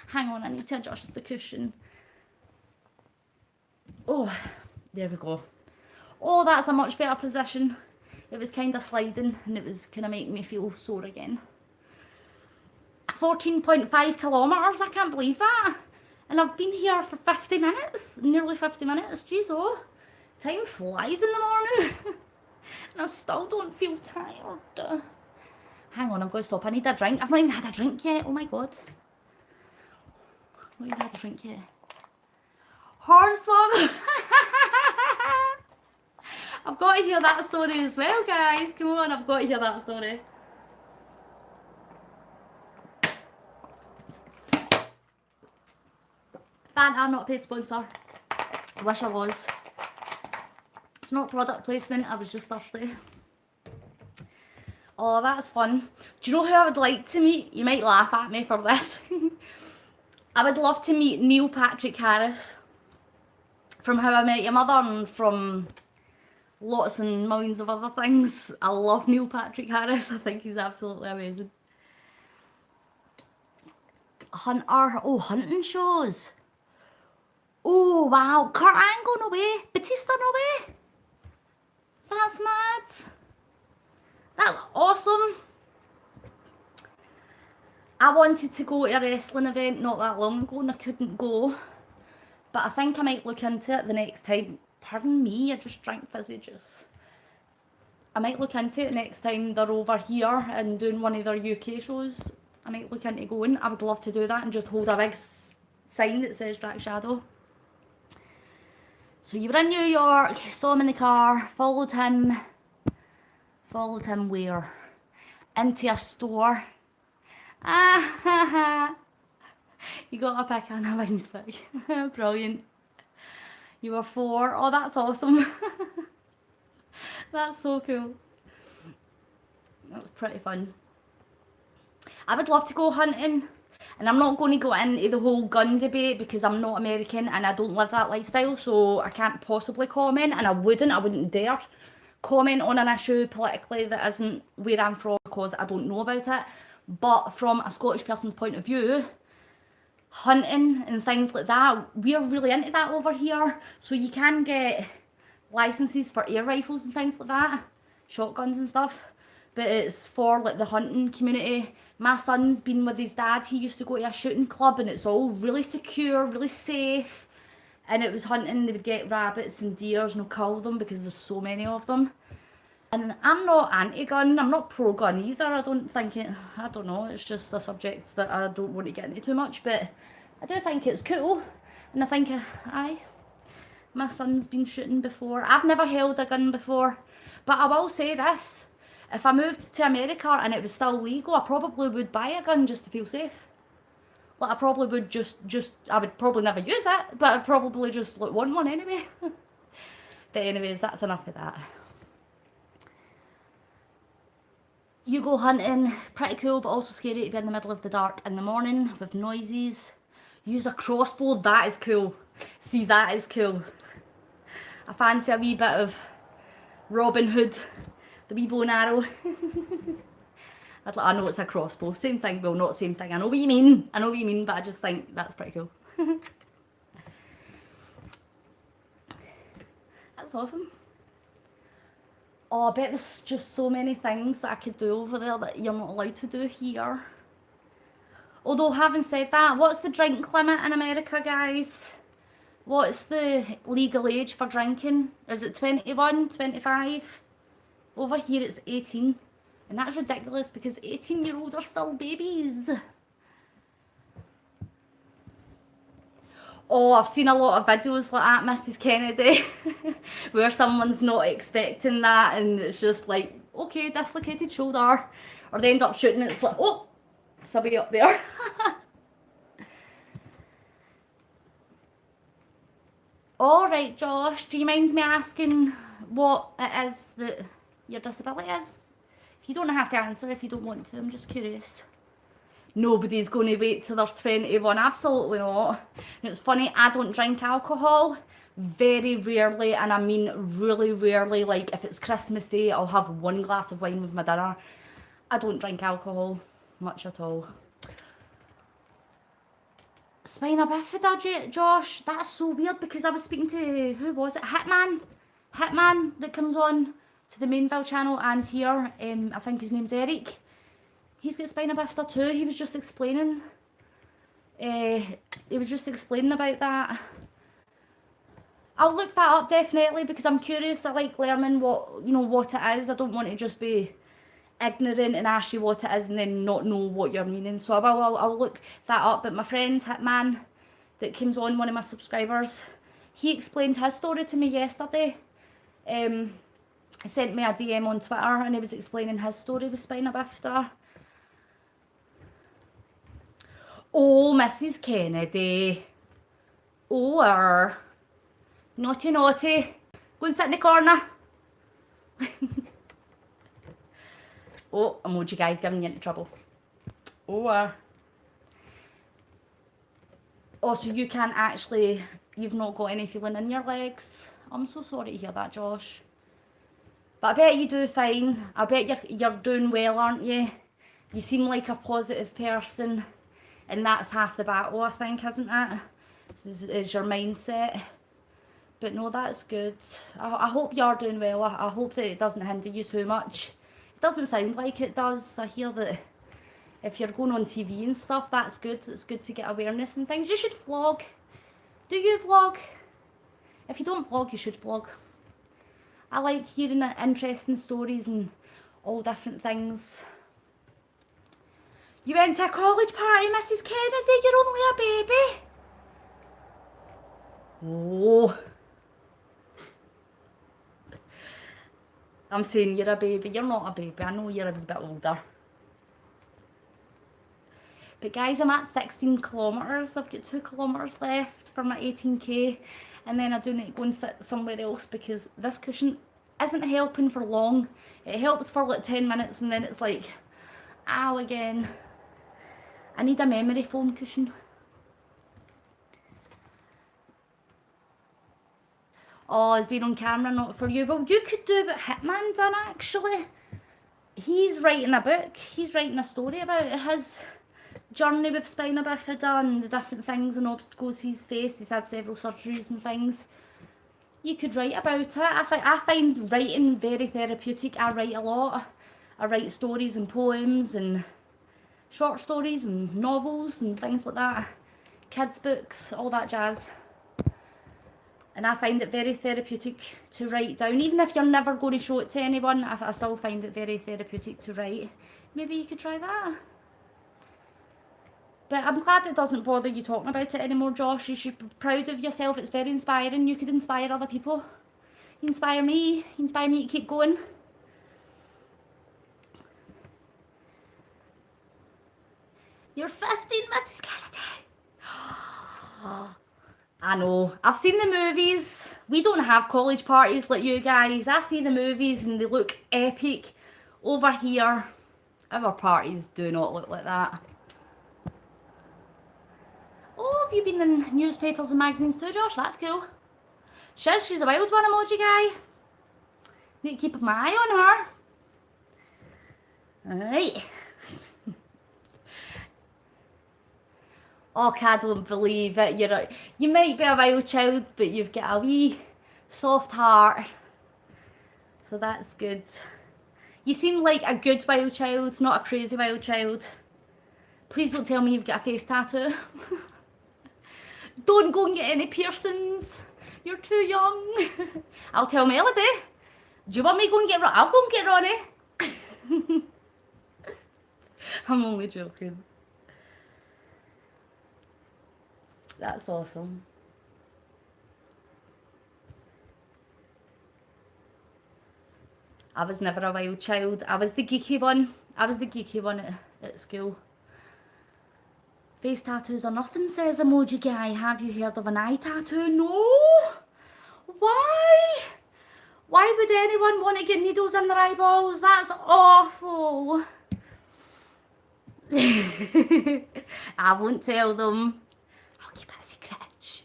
Hang on, I need to adjust the cushion. Oh, there we go. Oh, that's a much better position. It was kind of sliding and it was kind of making me feel sore again. 14.5 kilometres, I can't believe that. And I've been here for 50 minutes, nearly 50 minutes. Jeez, oh, time flies in the morning. And I still don't feel tired. Hang on, I'm going to stop. I need a drink. I've not even had a drink yet. Oh my god. I've not even had a drink yet. Hornswoggle. I've got to hear that story as well, guys. Come on, I've got to hear that story. Fanta, not a paid sponsor. I wish I was. It's not product placement, I was just thirsty. Oh, that's fun. Do you know who I would like to meet? You might laugh at me for this. I would love to meet Neil Patrick Harris. From How I Met Your Mother and from lots and millions of other things. I love Neil Patrick Harris. I think he's absolutely amazing. Hunter. Oh, hunting shows. Oh, wow. Kurt Angle, no way. Batista, no way. That's mad. That's awesome. I wanted to go to a wrestling event not that long ago and I couldn't go. But I think I might look into it the next time. Pardon me, I just drank fizzy juice. I might look into it next time they're over here and doing one of their UK shows. I might look into going. I would love to do that and just hold a big sign that says Drac Shadow. So you were in New York, saw him in the car, followed him where? Into a store. Ah, ha, ha. You got a pick and a wings pick. Brilliant. You were 4. Oh, that's awesome. That's so cool. That's pretty fun. I would love to go hunting, and I'm not going to go into the whole gun debate because I'm not American and I don't live that lifestyle, so I can't possibly comment, and I wouldn't dare comment on an issue politically that isn't where I'm from because I don't know about it. But from a Scottish person's point of view, hunting and things like that, we're really into that over here. So you can get licenses for air rifles and things like that, shotguns and stuff, but it's for like the hunting community. My son's been with his dad, he used to go to a shooting club, and it's all really secure, really safe, and it was hunting. They would get rabbits and deers and kill them because there's so many of them. And I'm not anti-gun, I'm not pro-gun either. I don't know, it's just a subject that I don't want to get into too much, but I do think it's cool, and I think, aye, my son's been shooting before. I've never held a gun before, but I will say this, if I moved to America and it was still legal, I probably would buy a gun just to feel safe. Like, I probably would I would probably never use it, but I'd probably just like, want one anyway. But anyways, that's enough of that. You go hunting, pretty cool, but also scary to be in the middle of the dark in the morning with noises. Use a crossbow, that is cool. See, that is cool. I fancy a wee bit of Robin Hood, the wee bow and arrow. I know it's a crossbow, same thing, well not same thing, I know what you mean, but I just think that's pretty cool. That's awesome. Oh, I bet there's just so many things that I could do over there that you're not allowed to do here. Although, having said that, what's the drink limit in America, guys? What's the legal age for drinking? Is it 21, 25? Over here it's 18. And that's ridiculous because 18-year-olds are still babies. Oh, I've seen a lot of videos like that, Mrs. Kennedy, where someone's not expecting that and it's just like, okay, dislocated shoulder. Or they end up shooting and it's like, oh, somebody up there. Alright, Josh, do you mind me asking what it is that your disability is? You don't have to answer if you don't want to, I'm just curious. Nobody's going to wait till they're 21, absolutely not. And it's funny, I don't drink alcohol, very rarely, and I mean really rarely. Like if it's Christmas Day, I'll have one glass of wine with my dinner. I don't drink alcohol much at all. Spina bifida, Josh, that's so weird because I was speaking to, who was it, Hitman that comes on to the Mainville channel and here, I think his name's Eric. He's got spina bifida too. He was just explaining about that. I'll look that up definitely because I'm curious. I like learning what it is. I don't want to just be ignorant and ask you what it is and then not know what you're meaning. So I'll look that up. But my friend Hitman that comes on, one of my subscribers, he explained his story to me yesterday. He sent me a DM on Twitter and he was explaining his story with spina bifida. Oh, Mrs. Kennedy. Oh, naughty, naughty. Go and sit in the corner. Oh, emoji guys giving you into trouble. Oh, oh, so you can't actually, you've not got any feeling in your legs. I'm so sorry to hear that, Josh. But I bet you do fine. I bet you're doing well, aren't you? You seem like a positive person. And that's half the battle, I think, isn't it? Is your mindset. But no, that's good. I hope you're doing well. I hope that it doesn't hinder you too much. It doesn't sound like it does. I hear that if you're going on TV and stuff, that's good. It's good to get awareness and things. You should vlog. Do you vlog? If you don't vlog, you should vlog. I like hearing interesting stories and all different things. You went to a college party, Mrs. Kennedy? You're only a baby. Oh. I'm saying you're a baby. You're not a baby. I know you're a bit older. But guys, I'm at 16 kilometres. I've got 2 kilometres left for my 18k. And then I do need to go and sit somewhere else because this cushion isn't helping for long. It helps for like 10 minutes and then it's like, ow again. I need a memory foam cushion. Oh, it's been on camera, not for you. Well, you could do what Hitman done, actually. He's writing a book. He's writing a story about his journey with spina bifida and the different things and obstacles he's faced. He's had several surgeries and things. You could write about it. I find writing very therapeutic. I write a lot. I write stories and poems and short stories and novels and things like that. Kids books, all that jazz. And I find it very therapeutic to write down. Even if you're never going to show it to anyone, I still find it very therapeutic to write. Maybe you could try that. But I'm glad it doesn't bother you talking about it anymore, Josh. You should be proud of yourself. It's very inspiring. You could inspire other people. You inspire me. You inspire me to keep going. You're 15, Mrs. Kennedy. I know. I've seen the movies. We don't have college parties like you guys. I see the movies and they look epic. Over here, our parties do not look like that. Oh, have you been in newspapers and magazines too, Josh? That's cool. She's a wild one, emoji guy. Need to keep my eye on her. Alright. Oh, I don't believe it. You might be a wild child, but you've got a wee soft heart. So that's good. You seem like a good wild child, not a crazy wild child. Please don't tell me you've got a face tattoo. Don't go and get any piercings. You're too young. I'll tell Melody. Do you want me to go and get Ronnie? I'll go and get Ronnie. I'm only joking. That's awesome. I was never a wild child. I was the geeky one. I was the geeky one at school. Face tattoos are nothing, says emoji guy. Have you heard of an eye tattoo? No. Why? Why would anyone want to get needles in their eyeballs? That's awful. I won't tell them. I'll keep it a secret.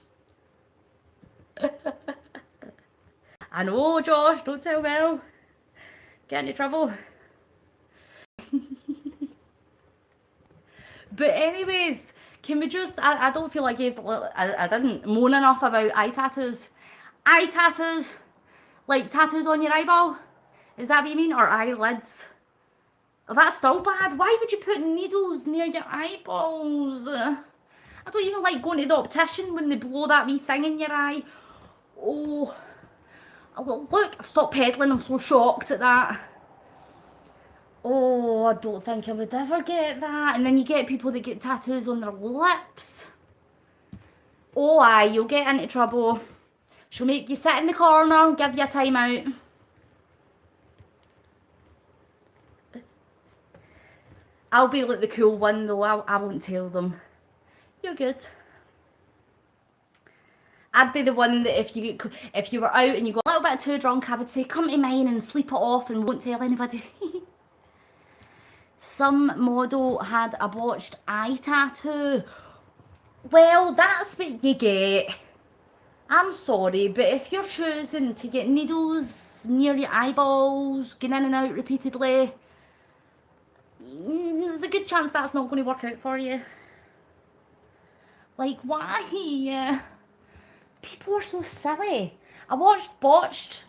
I know, Josh, don't tell Mel. Get into trouble. But anyways, can we just, I don't feel like I didn't moan enough about eye tattoos. Eye tattoos, like tattoos on your eyeball, is that what you mean? Or eyelids? Oh, that's still bad. Why would you put needles near your eyeballs? I don't even like going to the optician when they blow that wee thing in your eye. Oh, look, I've stopped peddling, I'm so shocked at that. Oh, I don't think I would ever get that. And then you get people that get tattoos on their lips. Oh aye, you'll get into trouble. She'll make you sit in the corner, give you a time out. I'll be like the cool one though, I won't tell them. You're good. I'd be the one that if you were out and you got a little bit too drunk, I would say, come to mine and sleep it off and won't tell anybody. Some model had a botched eye tattoo. Well, that's what you get. I'm sorry, but if you're choosing to get needles near your eyeballs, going in and out repeatedly, there's a good chance that's not going to work out for you. Like, why? People are so silly. I watched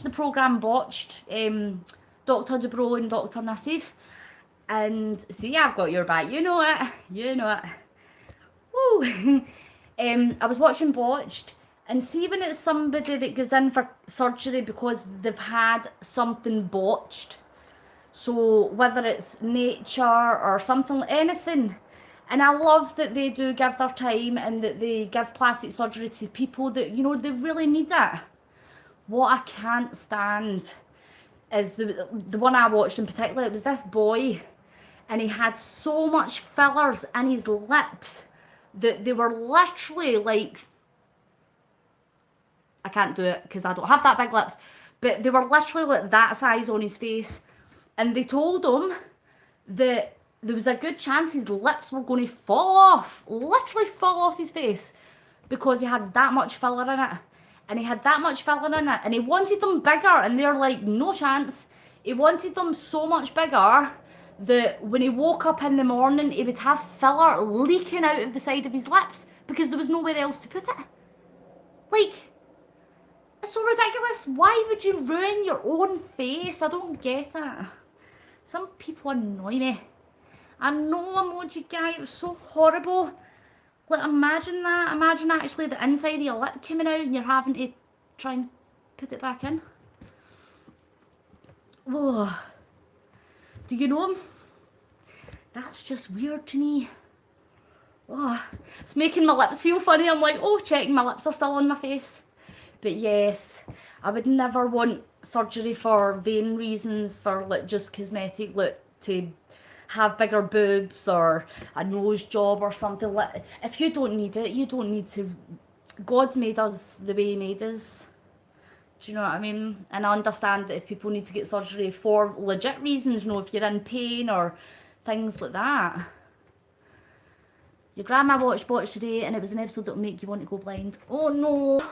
the programme Botched, Dr. Debz and Dr. Nassif. And see, I've got your back. You know it. You know it. Woo. I was watching Botched. And see when it's somebody that goes in for surgery because they've had something botched. So whether it's nature or something, anything. And I love that they do give their time and that they give plastic surgery to people that, you know, they really need it. What I can't stand is the one I watched in particular. It was this boy and he had so much fillers in his lips that they were literally like, I can't do it because I don't have that big lips. but they were literally like that size on his face. And they told him that there was a good chance his lips were going to fall off, literally fall off his face, because he had that much filler in it. And he had that much filler in it, and he wanted them bigger, and they're like, no chance. He wanted them so much bigger that when he woke up in the morning, he would have filler leaking out of the side of his lips because there was nowhere else to put it. Like, it's so ridiculous. Why would you ruin your own face? I don't get it. Some people annoy me. I know, emoji guy, it was so horrible. Like, imagine that. Imagine actually the inside of your lip coming out and you're having to try and put it back in. Whoa. Do you know him? That's just weird to me. Oh, it's making my lips feel funny. I'm like, oh, checking my lips are still on my face. But yes, I would never want surgery for vain reasons, for like just cosmetic, like to have bigger boobs or a nose job or something. Like, if you don't need it, you don't need to. God made us the way he made us. Do you know what I mean? And I understand that if people need to get surgery for legit reasons, you know, if you're in pain or things like that. Your grandma watched Botch today and it was an episode that will make you want to go blind. Oh no.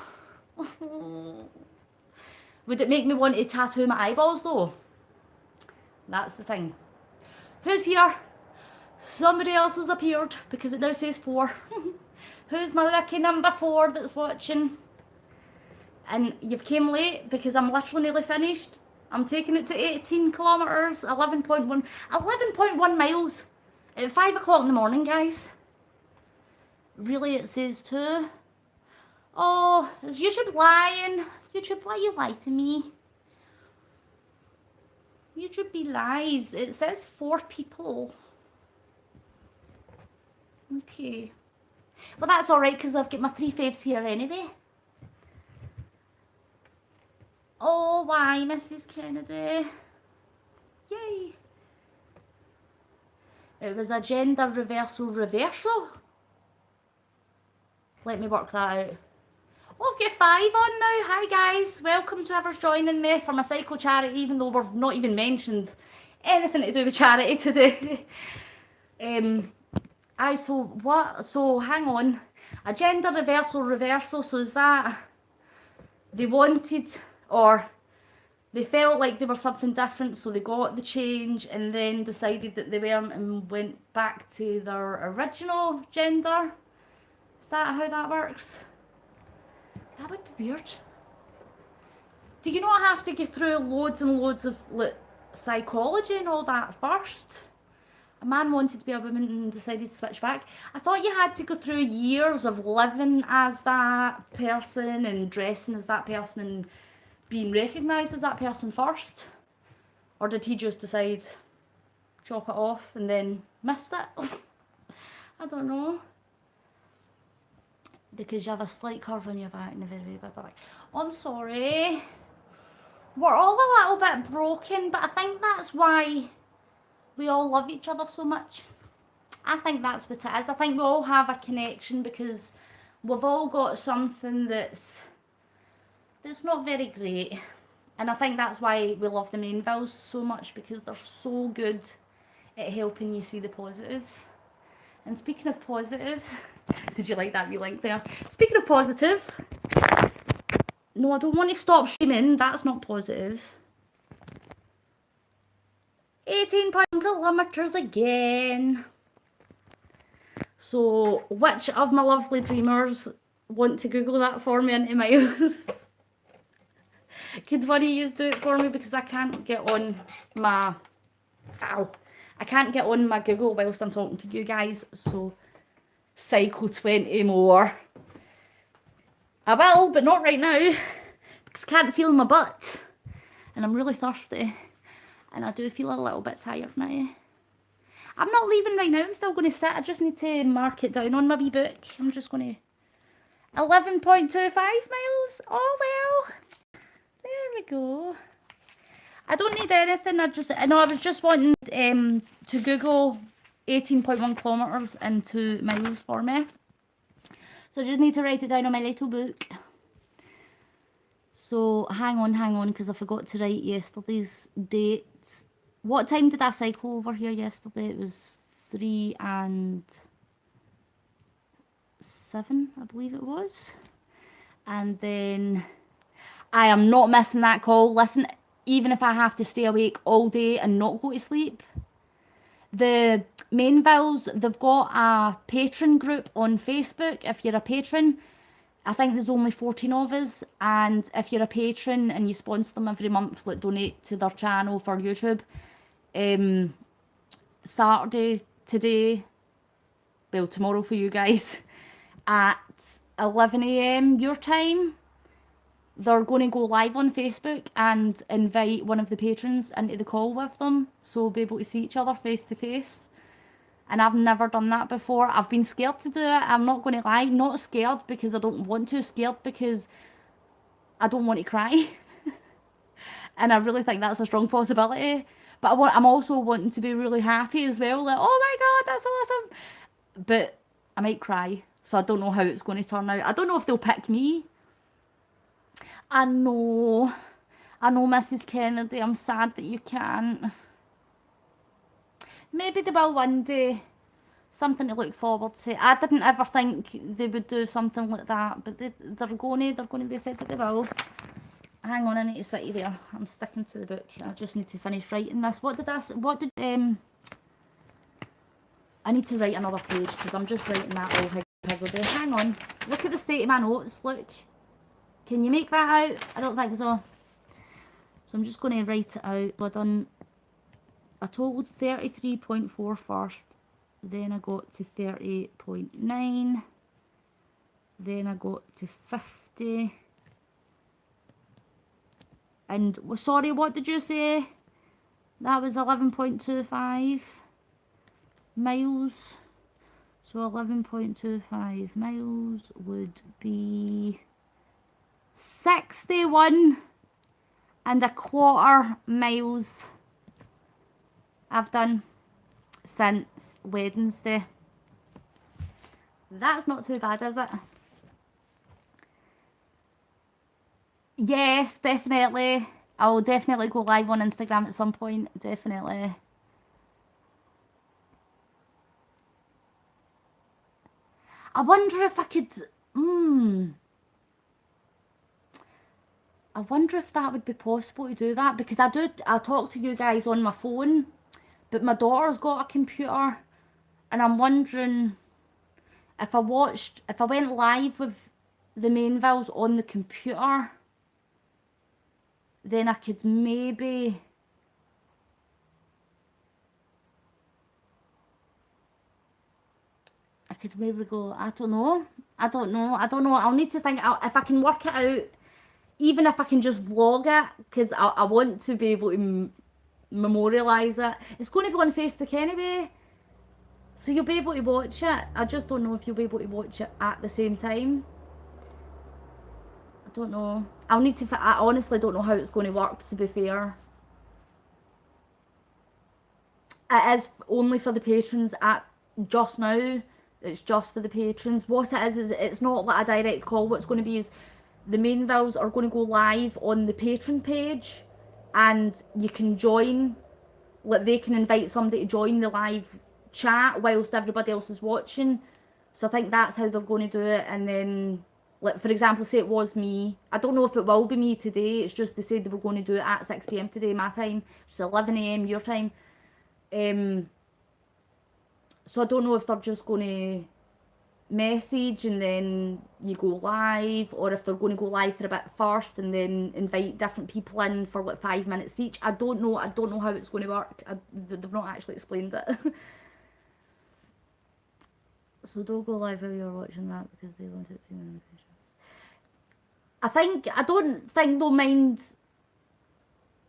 Would it make me want to tattoo my eyeballs though? That's the thing. Who's here? Somebody else has appeared because it now says 4. Who's my lucky number 4 that's watching? And you've came late because I'm literally nearly finished. I'm taking it to 18 kilometres, 11.1 miles at 5 o'clock in the morning, guys. Really, it says 2. Oh, is YouTube lying? YouTube, why you lie to me? YouTube be lies. It says 4 people. Okay. Well, that's alright because I've got my 3 faves here anyway. Oh, why, Mrs. Kennedy? Yay. It was a gender reversal. Let me work that out. Oh, I've got 5 on now. Hi, guys. Welcome to whoever's joining me for my cycle charity, even though we've not even mentioned anything to do with charity today. So hang on. A gender reversal, so is that they wanted, or they felt like they were something different, so they got the change and then decided that they weren't and went back to their original gender? Is that how that works? That would be weird. Do you not have to go through loads and loads of like, psychology and all that first? A man wanted to be a woman and decided to switch back. I thought you had to go through years of living as that person and dressing as that person and being recognised as that person first. Or did he just decide, chop it off and then missed it? I don't know. Because you have a slight curve on your back and a very, very big back. Oh, I'm sorry. We're all a little bit broken, but I think that's why we all love each other so much. I think that's what it is. I think we all have a connection because we've all got something that's not very great. And I think that's why we love the Mainvilles so much, because they're so good at helping you see the positive. And speaking of positive, did you like that wee link there? Speaking of positive, no, I don't want to stop streaming, that's not positive. 18 kilometres again. So, which of my lovely dreamers want to Google that for me into miles? Could one of you do it for me, because I can't get on my... Ow. I can't get on my Google whilst I'm talking to you guys, so cycle 20 more. I will, but not right now, because I can't feel my butt. And I'm really thirsty. And I do feel a little bit tired now. I'm not leaving right now, I'm still going to sit. I just need to mark it down on my wee book. I'm just going to... 11.25 miles? Oh well. There we go. I don't need anything, I was just wanting to Google 18.1 kilometres into miles for me. So I just need to write it down on my little book. So hang on, because I forgot to write yesterday's dates. What time did I cycle over here yesterday? It was 3 and 7, I believe it was. And then I am not missing that call. Listen, even if I have to stay awake all day and not go to sleep. The Mainvilles, they've got a patron group on Facebook. If you're a patron, I think there's only 14 of us, and if you're a patron and you sponsor them every month, like donate to their channel for YouTube, Saturday, today, well, tomorrow for you guys, at 11 AM your time, they're going to go live on Facebook and invite one of the patrons into the call with them, so we'll be able to see each other face to face. And I've never done that before. I've been scared to do it. I'm not going to lie. Not scared because I don't want to. Scared because I don't want to cry. And I really think that's a strong possibility. But I'm also wanting to be really happy as well. Like, oh my God, that's awesome. But I might cry. So I don't know how it's going to turn out. I don't know if they'll pick me. I know, Mrs. Kennedy, I'm sad that you can't. Maybe they will one day. Something to look forward to. I didn't ever think they would do something like that, but they're going to, they said that they will. Hang on, I need to sit there. I'm sticking to the book. I just need to finish writing this. I need to write another page because I'm just writing that all higgledy. Hang on, look at the state of my notes, look. Can you make that out? I don't think so. So I'm just going to write it out. I totaled 33.4 first, then I got to 30.9, then I got to 50, and, sorry, what did you say? That was 11.25 miles, so 11.25 miles would be 61.25 miles I've done since Wednesday. That's not too bad, is it? Yes, definitely. I'll definitely go live on Instagram at some point, definitely. I wonder if I could, I wonder if that would be possible to do that, because I talk to you guys on my phone, but my daughter's got a computer, and I'm wondering if I went live with the Mainvilles on the computer, then I could maybe go, I don't know. I'll need to think out if I can work it out, even if I can just vlog it, because I want to be able to memorialise it. It's going to be on Facebook anyway, so you'll be able to watch it. I just don't know if you'll be able to watch it at the same time. I don't know. I honestly don't know how it's going to work, to be fair. It is only for the patrons just now. It's just for the patrons. What it is it's not like a direct call. What's going to be is the Mainvilles are going to go live on the patron page, and you can join, like they can invite somebody to join the live chat whilst everybody else is watching. So I think that's how they're going to do it. And then, like, for example, say it was me. I don't know if it will be me today. It's just they said they were going to do it at 6 PM today, my time, which is 11 AM your time. So I don't know if they're just going to message and then you go live, or if they're going to go live for a bit first and then invite different people in for like 5 minutes each. I don't know how it's going to work. They've not actually explained it. So don't go live while you're watching that, because they want it to be notifications. I don't think they'll mind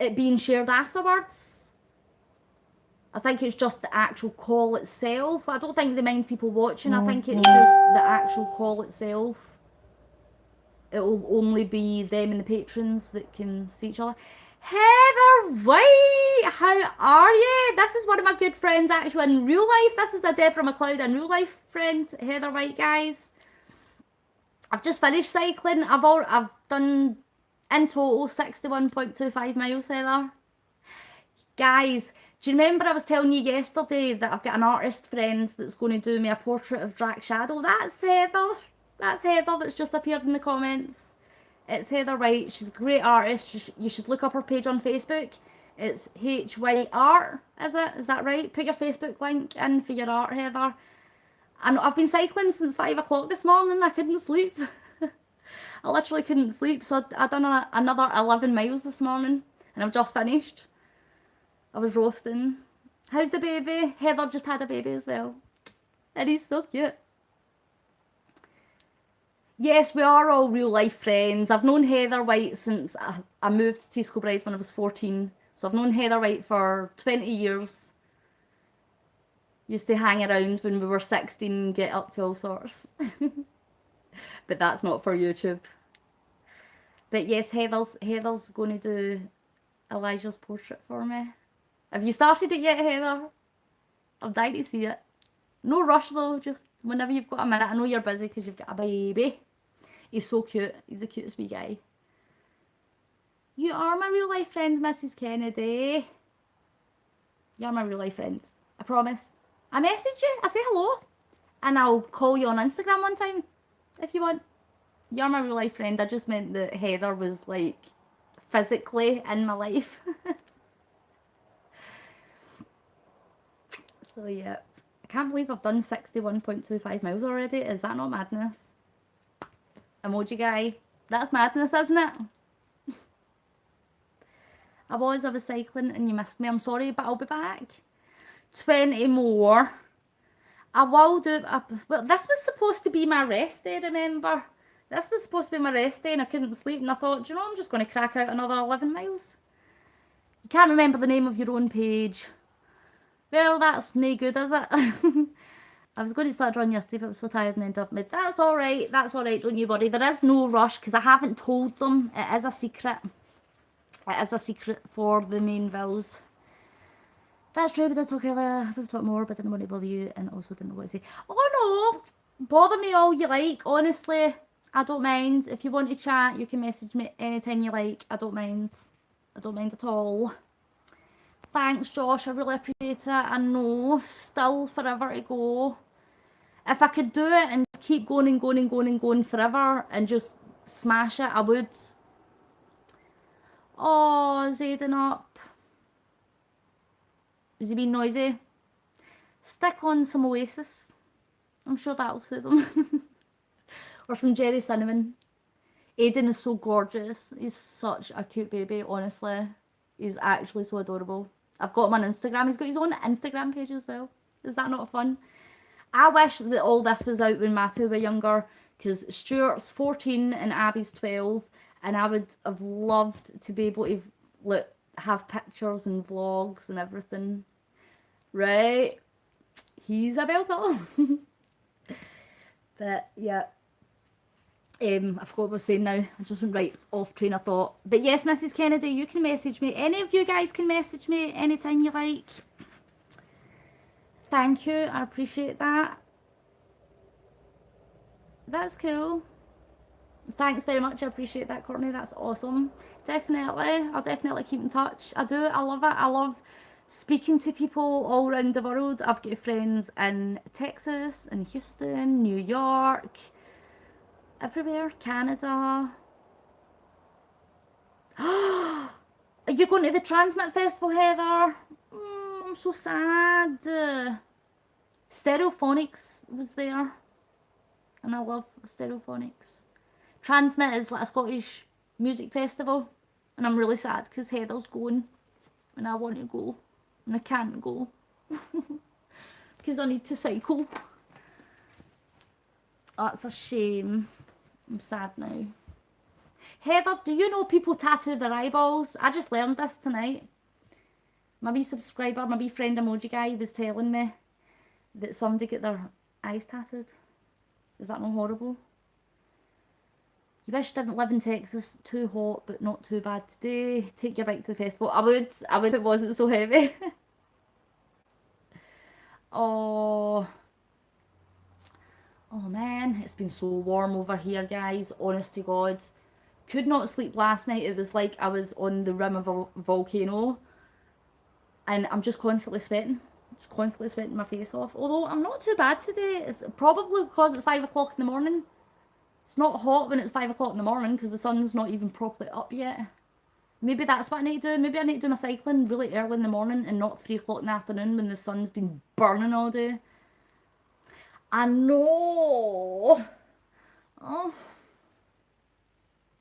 it being shared afterwards. I think it's just the actual call itself. I don't think they mind people watching. I think it's just the actual call itself. It will only be them and the patrons that can see each other. Heather White, how are you? This is one of my good friends actually in real life. This is a Deborah McLeod in real life friend, Heather White, guys. I've just finished cycling. I've done In total, 61.25 miles, Heather. Guys, do you remember I was telling you yesterday that I've got an artist friend that's going to do me a portrait of Drac Shadow? That's Heather. That's Heather that's just appeared in the comments. It's Heather White. She's a great artist. You should look up her page on Facebook. It's H White Art, is it? Is that right? Put your Facebook link in for your art, Heather. And I've been cycling since 5 o'clock this morning. I couldn't sleep. I literally couldn't sleep. So I done another 11 miles this morning. And I've just finished. I was roasting. How's the baby? Heather just had a baby as well. And he's so cute. Yes, we are all real life friends. I've known Heather White since I moved to Tees Kilbride when I was 14. So I've known Heather White for 20 years. Used to hang around when we were 16 and get up to all sorts. But that's not for YouTube. But yes, Heather's going to do Elijah's portrait for me. Have you started it yet, Heather? I'm dying to see it. No rush though, just whenever you've got a minute. I know you're busy because you've got a baby. He's so cute. He's the cutest wee guy. You are my real life friend, Mrs. Kennedy. You're my real life friend. I promise. I message you. I say hello. And I'll call you on Instagram one time. If you want. You're my real life friend. I just meant that Heather was like physically in my life. So yeah. I can't believe I've done 61.25 miles already. Is that not madness? Emoji guy. That's madness, isn't it? I was cycling and you missed me. I'm sorry, but I'll be back. 20 more. I will do... well, this was supposed to be my rest day, remember? This was supposed to be my rest day and I couldn't sleep. And I thought, do you know, I'm just going to crack out another 11 miles. You can't remember the name of your own page. Well, that's no good, is it? I was going to start drawing yesterday, but I was so tired and ended up mid. That's alright, don't you worry. There is no rush because I haven't told them. It is a secret. It is a secret for the Mainvilles. That's true, but I talk earlier. We've talked more, but didn't want to bother you and also didn't know what to say. Oh no! Bother me all you like, honestly. I don't mind. If you want to chat, you can message me anytime you like. I don't mind. I don't mind at all. Thanks, Josh. I really appreciate it. I know. Still forever to go. If I could do it and keep going and going and going and going forever and just smash it, I would. Oh, Zayden up. Is he being noisy? Stick on some Oasis. I'm sure that'll suit them. Or some Jerry Cinnamon. Aiden is so gorgeous. He's such a cute baby, honestly. He's actually so adorable. I've got him on Instagram. He's got his own Instagram page as well. Is that not fun? I wish that all this was out when my two were younger, because Stuart's 14 and Abby's 12, and I would have loved to be able to have pictures and vlogs and everything. Right? He's a belter. But yeah. I forgot what I was saying now. I just went right off train of thought. But yes, Mrs. Kennedy, you can message me. Any of you guys can message me anytime you like. Thank you. I appreciate that. That's cool. Thanks very much. I appreciate that, Courtney. That's awesome. Definitely. I'll definitely keep in touch. I do. I love it. I love speaking to people all around the world. I've got friends in Texas, in Houston, New York, everywhere, Canada. Are you going to the Transmit Festival, Heather? I'm so sad. Stereophonics was there. And I love Stereophonics. Transmit is like a Scottish music festival. And I'm really sad because Heather's going. And I want to go. And I can't go. Because I need to cycle. Oh, it's a shame. I'm sad now. Heather, do you know people tattoo their eyeballs? I just learned this tonight. My wee subscriber, my wee friend emoji guy was telling me that somebody get their eyes tattooed. Is that not horrible? You wish you didn't live in Texas. Too hot, but not too bad today. Take your bike to the festival. I would if it wasn't so heavy. Oh. Oh man, it's been so warm over here, guys. Honest to God. could not sleep last night. It was like I was on the rim of a volcano. And I'm just constantly sweating. Just constantly sweating my face off. Although I'm not too bad today. It's probably because it's 5 o'clock in the morning. It's not hot when it's 5 o'clock in the morning because the sun's not even properly up yet. Maybe that's what I need to do. Maybe I need to do my cycling really early in the morning and not 3 o'clock in the afternoon when the sun's been burning all day. I know. Oh.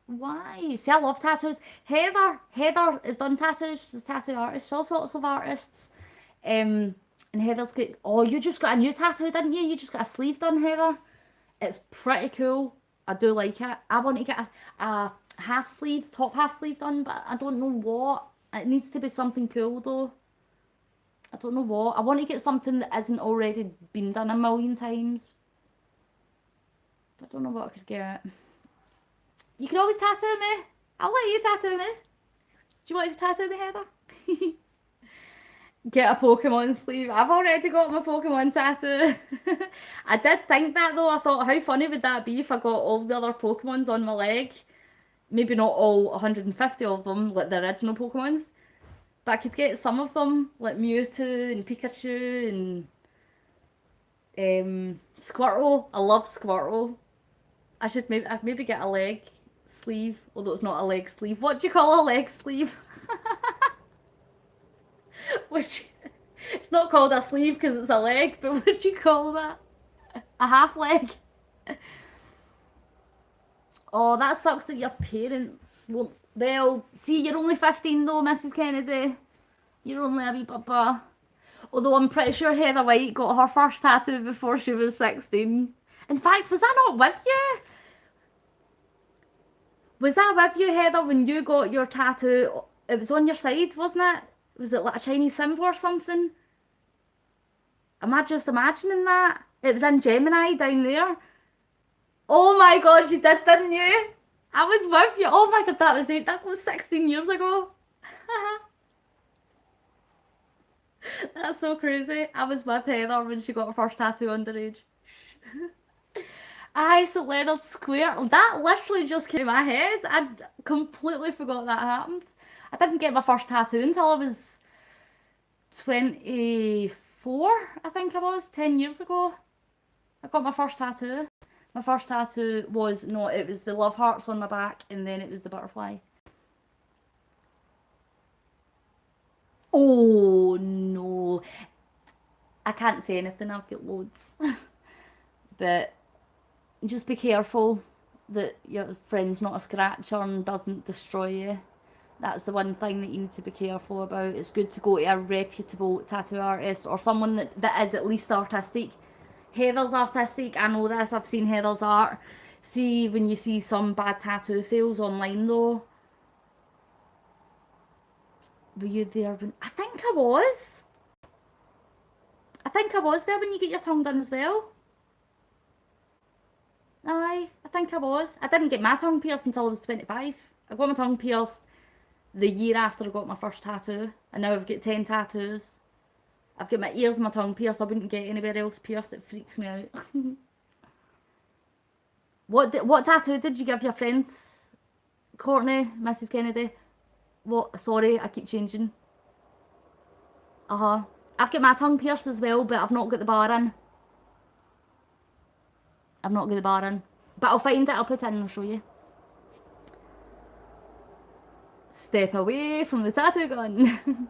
Why? See, I love tattoos. Heather has done tattoos. She's a tattoo artist. All sorts of artists. And Heather's got, oh, you just got a new tattoo, didn't you? You just got a sleeve done, Heather. It's pretty cool. I do like it. I want to get a half sleeve, top half sleeve done, but I don't know what. It needs to be something cool though. I don't know what. I want to get something that isn't already been done a million times. I don't know what I could get. You can always tattoo me. I'll let you tattoo me. Do you want to tattoo me, Heather? Get a Pokemon sleeve. I've already got my Pokemon tattoo. I did think that though. I thought, how funny would that be if I got all the other Pokemons on my leg? Maybe not all 150 of them, like the original Pokemons. But I could get some of them, like Mewtwo and Pikachu and Squirtle. I love Squirtle. I should maybe get a leg sleeve, although it's not a leg sleeve. What do you call a leg sleeve? Which, it's not called a sleeve because it's a leg, but what do you call that? A half leg? Oh, that sucks that your parents won't. Well, see, you're only 15 though, Mrs. Kennedy. You're only a wee papa. Although I'm pretty sure Heather White got her first tattoo before she was 16. In fact, was I not with you? Was I with you, Heather, when you got your tattoo? It was on your side, wasn't it? Was it like a Chinese symbol or something? Am I just imagining that? It was in Gemini down there. Oh my god, you did, didn't you? I was with you. Oh my god, that was it. That's like 16 years ago. That's so crazy. I was with Heather when she got her first tattoo underage. Aye, so Leonard Square. That literally just came in my head. I completely forgot that happened. I didn't get my first tattoo until I was 24, I think I was, 10 years ago. I got my first tattoo. My first tattoo was, no, it was the love hearts on my back and then it was the butterfly. Oh, no. I can't say anything, I've got loads. But just be careful that your friend's not a scratcher and doesn't destroy you. That's the one thing that you need to be careful about. It's good to go to a reputable tattoo artist or someone that is at least artistic. Heather's artistic, I know this, I've seen Heather's art. See, when you see some bad tattoo fails online though. Were you there when... I think I was. I think I was there when you get your tongue done as well. Aye, I think I was. I didn't get my tongue pierced until I was 25. I got my tongue pierced the year after I got my first tattoo. And now I've got 10 tattoos. I've got my ears and my tongue pierced. I wouldn't get anywhere else pierced. It freaks me out. What tattoo did you give your friend? Courtney, Mrs. Kennedy? What? Sorry, I keep changing. I've got my tongue pierced as well, but I've not got the bar in. I've not got the bar in. But I'll find it, I'll put it in and I'll show you. Step away from the tattoo gun.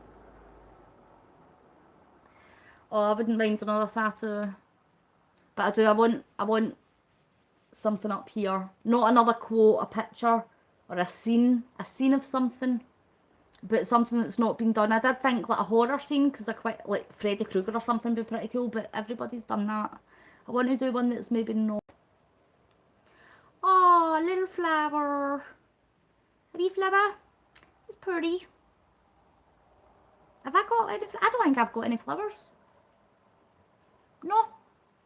Oh, I wouldn't mind another tattoo. But I want something up here. Not another quote, a picture, or a scene of something. But something that's not been done. I did think like a horror scene, because I quite like Freddy Krueger or something would be pretty cool, but everybody's done that. I want to do one that's maybe not. Oh, little flower. A wee flower. It's pretty. Have I got any? I don't think I've got any flowers. No.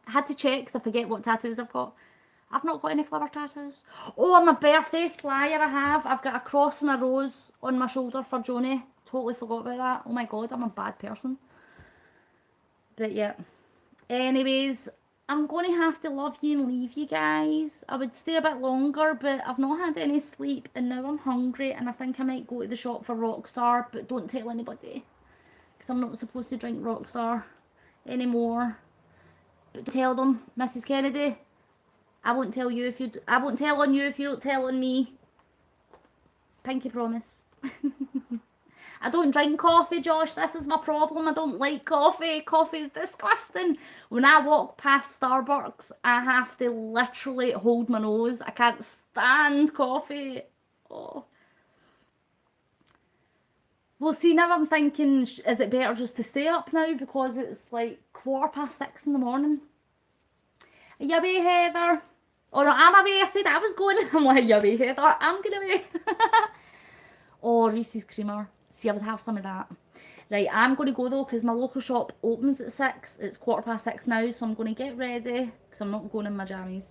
I had to check because I forget what tattoos I've got. I've not got any flower tattoos. Oh, on my birthday flyer I have. I've got a cross and a rose on my shoulder for Joni. Totally forgot about that. Oh my god, I'm a bad person. But yeah. Anyways, I'm going to have to love you and leave you guys. I would stay a bit longer, but I've not had any sleep and now I'm hungry and I think I might go to the shop for Rockstar, but don't tell anybody because I'm not supposed to drink Rockstar anymore. But tell them, Mrs. Kennedy, I won't tell you if you. I won't tell on you if you don't tell on me. Pinky promise. I don't drink coffee, Josh. This is my problem. I don't like coffee. Coffee is disgusting. When I walk past Starbucks, I have to literally hold my nose. I can't stand coffee. Oh. Well, see, now I'm thinking, is it better just to stay up now because it's like 6:15 in the morning? Are you away, Heather? Oh no, I'm away. I said I was going. I'm like, you away, Heather? I'm going away. Oh, Reese's Creamer. See, I would have some of that. Right, I'm going to go though because my local shop opens at 6. It's 6:15 now, so I'm going to get ready because I'm not going in my jammies.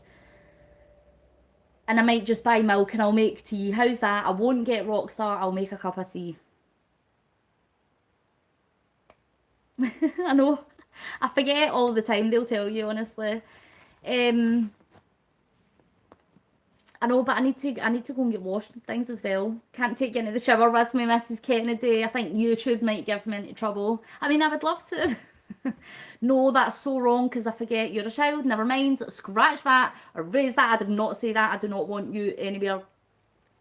And I might just buy milk and I'll make tea. How's that? I won't get Rockstar. I'll make a cup of tea. I know. I forget all the time, they'll tell you, honestly. I know, but I need to go and get washed and things as well. Can't take you into the shower with me, Mrs. Kennedy. I think YouTube might give me into trouble. I mean, I would love to. No, that's so wrong because I forget you're a child. Never mind. Scratch that. Erase that. I did not say that. I do not want you anywhere.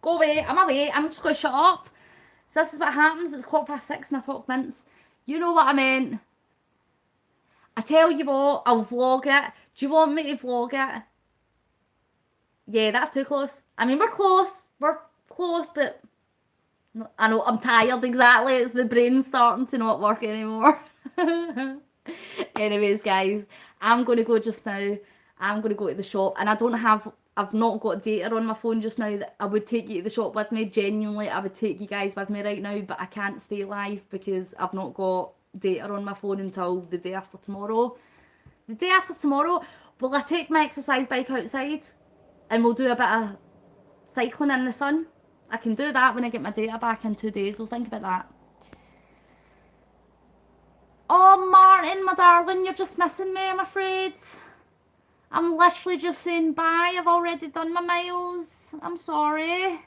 Go away. I'm away. I'm just going to shut up. So this is what happens. It's 6:15 and I talk mince. You know what I meant. I tell you what, I'll vlog it. Do you want me to vlog it? Yeah, that's too close. I mean, we're close. We're close, but I know I'm tired, exactly. It's the brain starting to not work anymore. Anyways, guys, I'm going to go just now. I'm going to go to the shop and I've not got data on my phone just now that I would take you to the shop with me. Genuinely, I would take you guys with me right now, but I can't stay live because I've not got data on my phone until the day after tomorrow. The day after tomorrow, will I take my exercise bike outside and we'll do a bit of cycling in the sun? I can do that when I get my data back in 2 days. We'll think about that. Oh, Martin, my darling, you're just missing me, I'm afraid. I'm literally just saying bye. I've already done my miles. I'm sorry.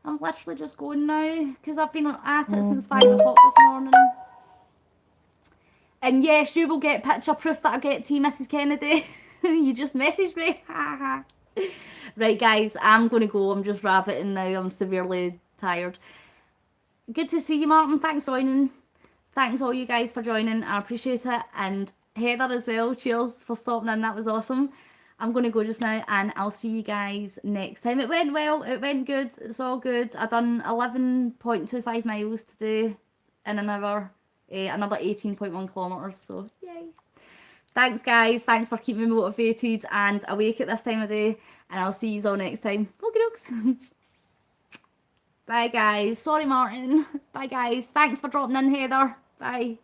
I'm literally just going now because I've been at it since 5 o'clock this morning. And yes, you will get picture proof that I get to you, Mrs. Kennedy. You just messaged me. Right, guys, I'm going to go. I'm just rabbiting now. I'm severely tired. Good to see you, Martin. Thanks for joining. Thanks all you guys for joining. I appreciate it. And Heather as well. Cheers for stopping in. That was awesome. I'm going to go just now and I'll see you guys next time. It went well. It went good. It's all good. I done 11.25 miles today in an hour. Another 18.1 kilometres. So, yay. Thanks, guys. Thanks for keeping me motivated and awake at this time of day. And I'll see you all next time. Okie dokes. Bye, guys. Sorry, Martin. Bye, guys. Thanks for dropping in, Heather. Bye.